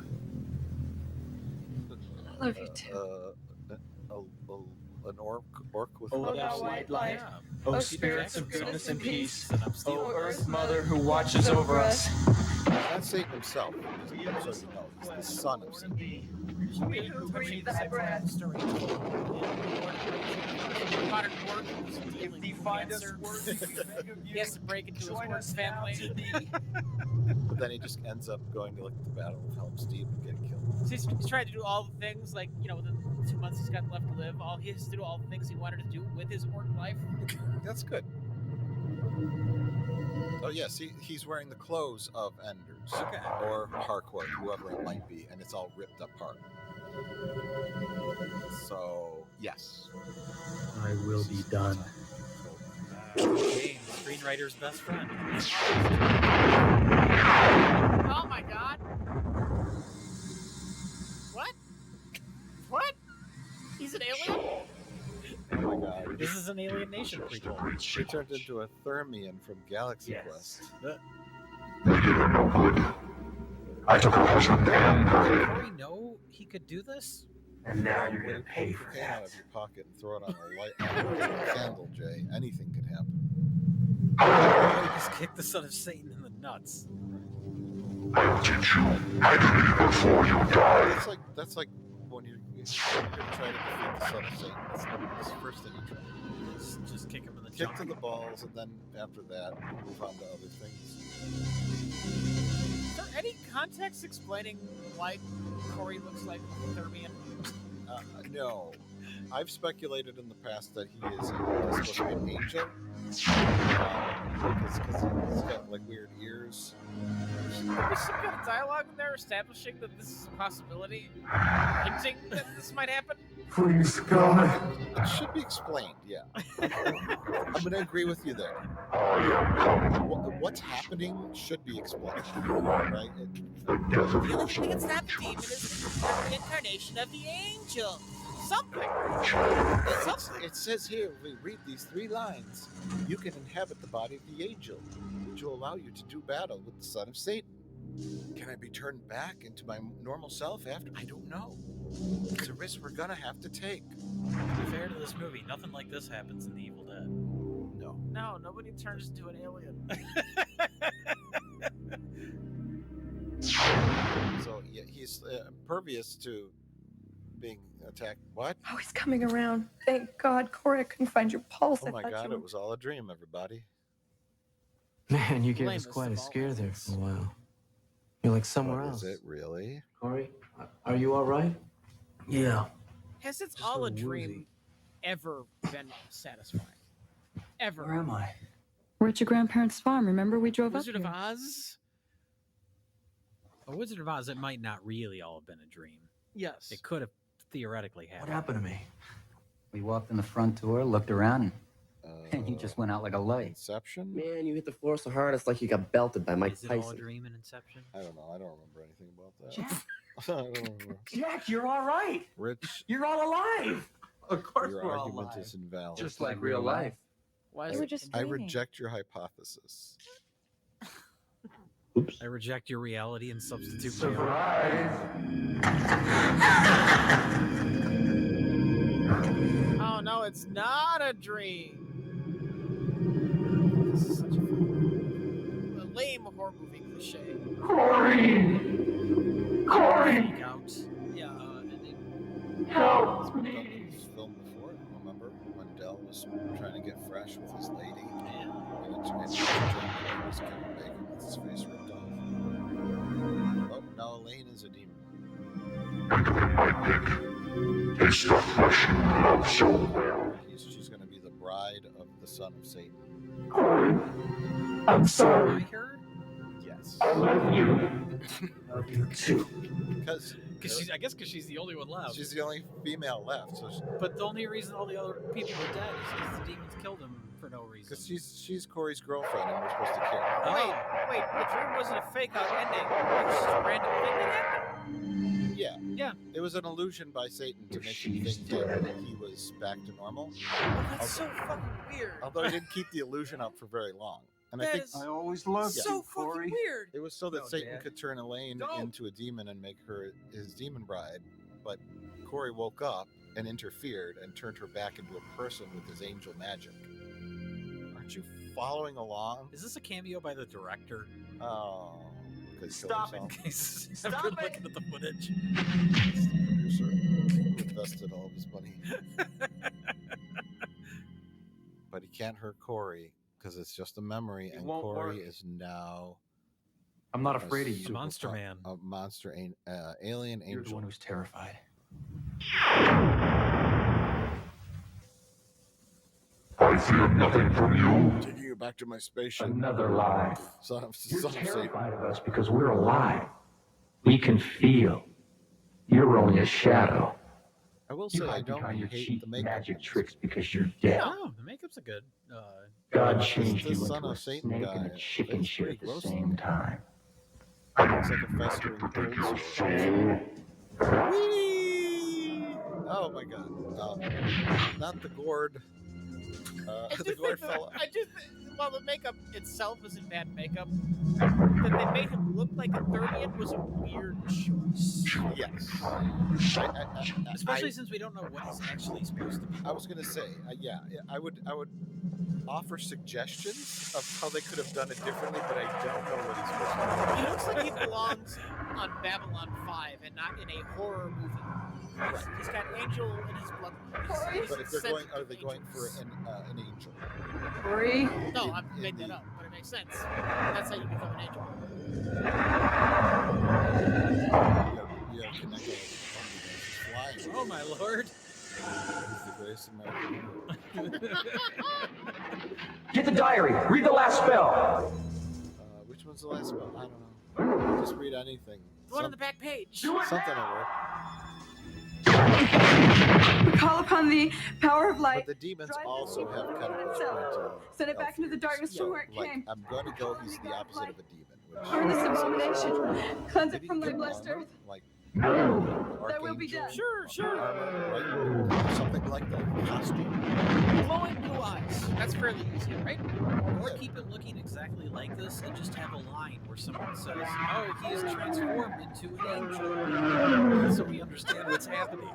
I love you too. An orc with Oh, love. thou white light. Oh, Oh, spirits of goodness and peace. Oh, Oh, Earth Mother who watches over us. Not Satan himself. So you know, he's the son of Satan. Breathe thy breath. Modern work is dealing with cancer. He has to break into his work family. But then he just ends up going to like the Battle of Helm's Deep and getting killed. So he's trying to do all the things, like, you know, within the 2 months he's got left to live, he has to do all the things he wanted to do with his work life. That's good. Oh yes, he's wearing the clothes of Anders, or Harcourt, whoever it might be, and it's all ripped apart. So yes, I will be done. Game, screenwriter's best friend. Oh my god. What? What? He's an alien? Oh my god. This is an Alien Nation prequel. He turned into a Thermian from Galaxy Quest. They did her no good. I took her husband and Did her. Corey know he could do this? And now you're When gonna you pay pull for the can out that. of your pocket and throw it on a light on a candle, Jay, anything could happen. Oh, he just kicked the son of Satan in the nuts. I'll teach you how to live before you die. That's like when you're trying to defeat the son of Satan. That's the first thing you try. Just kick him in the Kick junk. to the balls, and then after that, move on to other things. Is there any context explaining why Corey looks like Thermian? No. I've speculated in the past that he is supposed to be an angel. Because he's got like weird ears. There's some kind of dialogue in there establishing that this is a possibility, hinting that this might happen. Please, God. It should be explained, yeah. I'm going to agree with you there. I am coming. What's happening should be explained, right? The death of The your only thing soul. it's not the demon is the reincarnation of the angel. Something. It says here, we read these 3 lines. You can inhabit the body of the angel, which will allow you to do battle with the son of Satan. Can I be turned back into my normal self after? I don't know. It's a risk we're gonna have to take. To be fair to this movie, nothing like this happens in The Evil Dead. No. No, nobody turns into an alien. So yeah, he's impervious to being attacked. What? Oh, he's coming around. Thank God, Corey, I couldn't find your pulse. Oh I my thought God! you It was all a dream, everybody. Man, you gave Blame us us quite a of all scare there things. for a while. You're like somewhere What else. is it really? Corey, are you all right? Yeah. Has it's Just all a a little dream woozy. ever been satisfying? Ever. Where am I? We're at your grandparents' farm. Remember we drove Wizard up of here? Oz? A Wizard of Oz, it might not really all have been a dream. Yes. It could have theoretically happened. What happened to me? We walked in the front door, looked around, and you just went out like a light. Inception? Man, you hit the floor so hard it's like you got belted by Mike Is it all a Tyson. dream in Inception? I don't know. I don't remember anything about that. I don't remember. Jack, you're all right. Rich, You're all alive. Of course your we're all argument alive. is invalid. Just like real life. Why We is were it just I dreaming. reject your hypothesis. I reject your reality and substitute So reality. Oh no, it's not a dream. This is such a lame horror movie cliche. Corey! Corey! Freak out. Yeah, Help We've me! done this film before. Remember when Dell was trying to get fresh with his lady? And it was Kevin Bacon with his face ripped off. Oh, now Elaine is a demon. And when my pick, it's the flesh you love so well. She's going to be the bride of the son of Satan. Corey, I'm I sorry. heard? Yes. I love you. Love you too. Because I guess because she's the only one left. she's the only female left. So But the only reason all the other people were dead is because the demons killed him for no reason. because she's Corey's girlfriend, and we're supposed to care. wait, the dream wasn't a fake out ending. It was just a random thing that happened. Yeah. Yeah. It was an illusion by Satan to make him think that he was back to normal. That's so fucking weird. Although he didn't keep the illusion up for very long. And I That think is I always loved so you, Corey. fucking weird. it was so that No, Satan Dad. could turn Elaine Don't. into a demon and make her his demon bride. But Corey woke up and interfered and turned her back into a person with his angel magic. Aren't you following along? Is this a cameo by the director? Oh, because Stop In case Stop I've been it. looking at the footage. Producer who invested all of his money. But he can't hurt Corey because it's just a memory, It and won't Corey work. is now I'm not afraid of you. super Monster man. a monster, alien You're the angel. one who's terrified. I fear nothing from you. Taking you back to my spaceship. Another lie. Son of You're Satan. terrified of us because we're alive. We can feel. You're only a shadow. I will You say I hide don't behind your hate cheap the makeup. magic tricks because you're dead. Oh, the makeup's a good. God This- changed this you son into of a Satan snake guy, and a chicken it's shit pretty at the gross same time. Looks like a festering cold sore. Whee! Oh my god. Not the gourd. The gourd fell off. I just while the makeup itself isn't bad makeup, that they made him look like a 30th was a weird choice. Yes. Especially since we don't know what he's actually supposed to be. I was gonna say, yeah, I would offer suggestions of how they could have done it differently, but I don't know what he's supposed to be. He looks like he belongs on Babylon 5 and not in a horror movie. He's got angel in his blood. But if they're going, are they going for an angel? Corey? No, I'm making that up, but it makes sense. That's how you become an angel. You have Kaneko flying. Oh my lord! He's the greatest American. Get the diary. Read the last spell. Which one's the last spell? I don't know. Just read anything. The one on the back page. Something will work. We call upon the power of light. But the demons also have kind of Send it back into the darkness from where it like, came. I'm going to go. He's the opposite of a demon. Burn this abomination. Cleanse it from thy blessed earth. Like Thy will be done. Sure. armor, right? Something like that. Costume. Glowing blue eyes. That's fairly easy, right? Or keep it looking exactly like this and just have a line where someone says, "Oh, he is transformed into an angel," so we understand what's happening.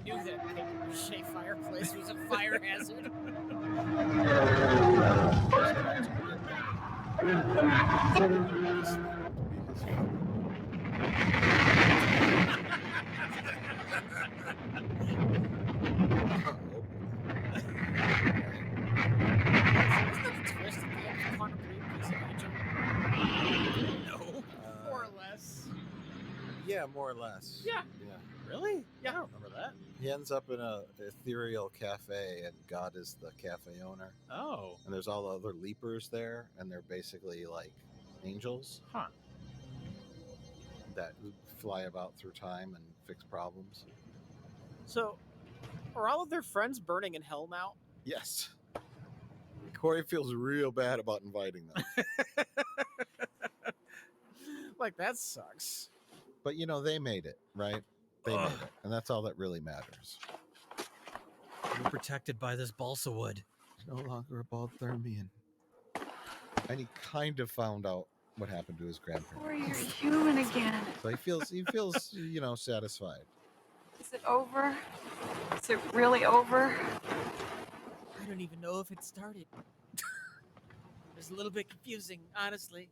Knew that paper-mache fireplace was a fire hazard. More or less. Yeah, more or less. Yeah. Really? Yeah. I don't remember that. He ends up in a ethereal cafe, and God is the cafe owner. Oh. And there's all the other leapers there, and they're basically like angels. Huh. That fly about through time and fix problems. So, are all of their friends burning in hell now? Yes. Corey feels real bad about inviting them. Like, that sucks. But, you know, they made it, right? They made it. And that's all that really matters. We're protected by this balsa wood. He's no longer a Balthermian. And he kind of found out what happened to his grandparents. Corey, you're human again. So he feels, you know, satisfied. Is it over? Is it really over? I don't even know if it started. It's a little bit confusing, honestly.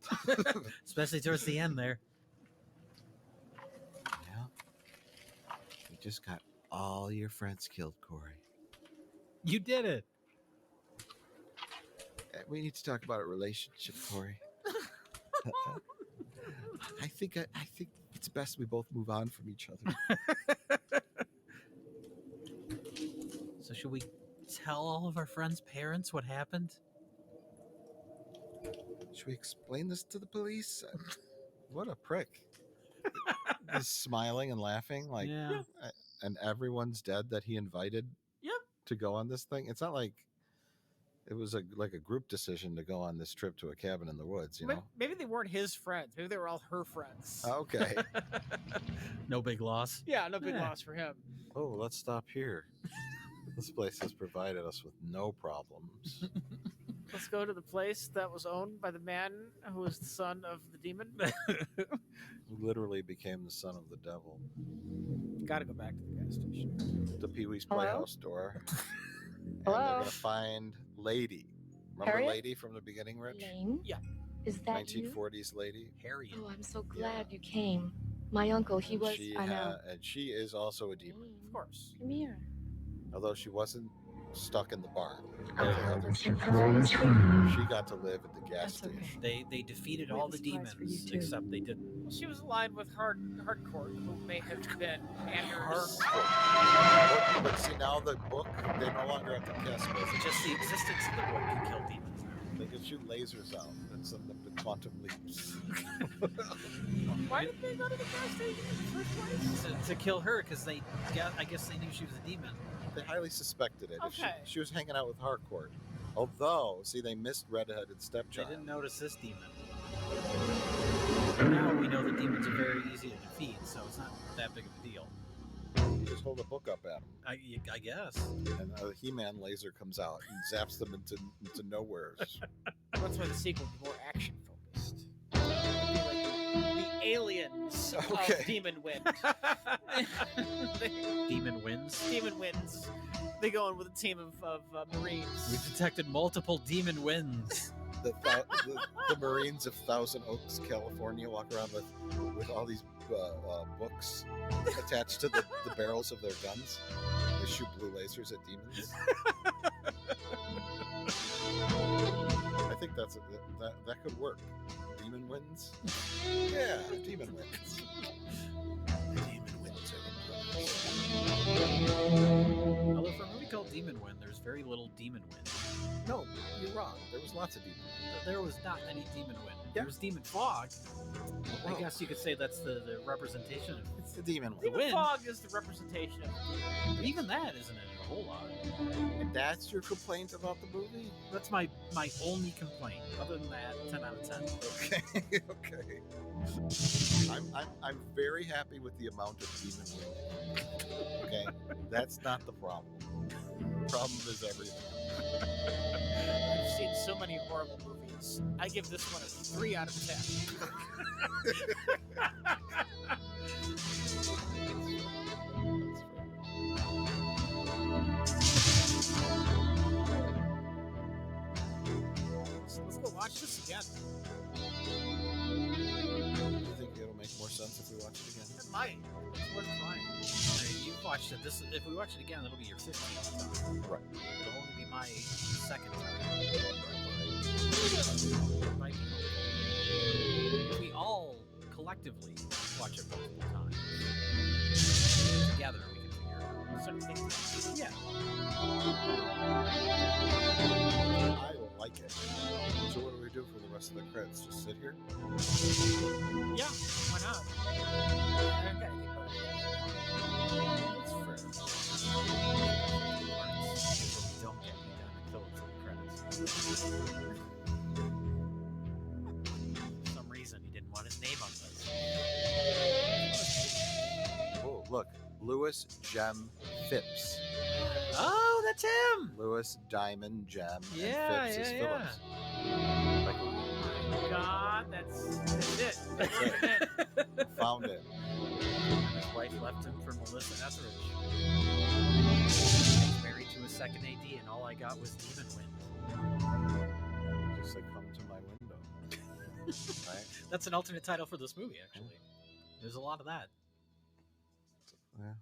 Especially towards the end there. Yeah. You just got all your friends killed, Corey. You did it. We need to talk about a relationship, Corey. I think it's best we both move on from each other. So should we tell all of our friends' parents what happened? Should we explain this to the police? What a prick. He's smiling and laughing like, Yeah. And everyone's dead that he invited Yep. to go on this thing. It's not like it was like a group decision to go on this trip to a cabin in the woods, you know? Maybe they weren't his friends. Maybe they were all her friends. Okay. No big loss. Yeah, no big Yeah. loss for him. Oh, let's stop here. This place has provided us with no problems. Let's go to the place that was owned by the man who was the son of the demon. Who literally became the son of the devil. Gotta go back to the gas station. The Pee-wee's Hello? Playhouse door. And Hello? they're going to find Lady. Remember Harriet? Lady from the beginning, Rich? Lane? Yeah. Is that you? 1940s Lady. Harriet. Oh, I'm so glad you came. My uncle, he And was. she I know. and she is also a demon. Lane, Of course. Come here. Although she wasn't stuck in the barn. Like the other demons. She got to live at the gas That's okay. station. They defeated Might all be the surprised for you, demons too. except they didn't. Well, she was aligned with Hardcore, who may have been Anders. But see, now the book, they no longer have to cast spells. Just the existence of the book can kill demons. They can shoot lasers out and send them to quantum leaps. Why did they go to the gas station in the first place? To kill her because I guess they knew she was a demon. They highly suspected it. If Okay. She was hanging out with Harcourt Although, see, they missed redheaded They stepchild. didn't notice this demon. Now we know the demons are very easy to defeat, so it's not that big of a deal. Just hold a book up at them. I guess. And a He-Man laser comes out and zaps them into nowheres. That's why the sequel would be more action focused. The aliens of Demon Wind. Demon wins. Demon Winds. They go in with a team of Marines. We detected multiple demon wins. The Marines of Thousand Oaks, California, walk around with all these books attached to the barrels of their guns. They shoot blue lasers at demons. I think that could work. Demon wins. Yeah, demon wins. Demon wins are the Although for a movie called Demon Wind, there's very little demon wind. No, you're wrong. There was lots of demon. There was not any demon wind. There was demon fog. I guess you could say that's the representation of it's the demon wind. The Demon wind. Fog is the representation of But even that isn't in a whole lot. And that's your complaint about the movie? That's my only complaint. Other than that, 10 out of 10. Okay. I'm very happy with the amount of demon wind. Okay, that's not the problem. The problem is everything. I've seen so many horrible movies. I give this one a 3 out of 10. Let's go watch this again. Do you think it'll make more sense if we watch it again? It might. It's worth trying. You've watched it. If we watch it again, it'll be your 15th time. Right. It'll only be my second time. Might be. If we all collectively watch it multiple times, together we can figure it out. Certain things. Yeah. I like it. So what do we do for the rest of the credits? Just sit here? Yeah, why not? I don't got anything about it. It's fair. Don't get me down to kill it for the credits. For some reason, he didn't want his name on this. Oh, look. Lewis Gem Phipps. Oh, that's him! Lewis Diamond Gem Yeah, and Phipps is yeah, Phillips. Like, God, that's it. that's it. Found it. His wife left him for Melissa Etheridge. He's married to a second AD, and all I got was Demon Wind. Just like, come to my window. Right? That's an alternate title for this movie, actually. There's a lot of that. Yeah.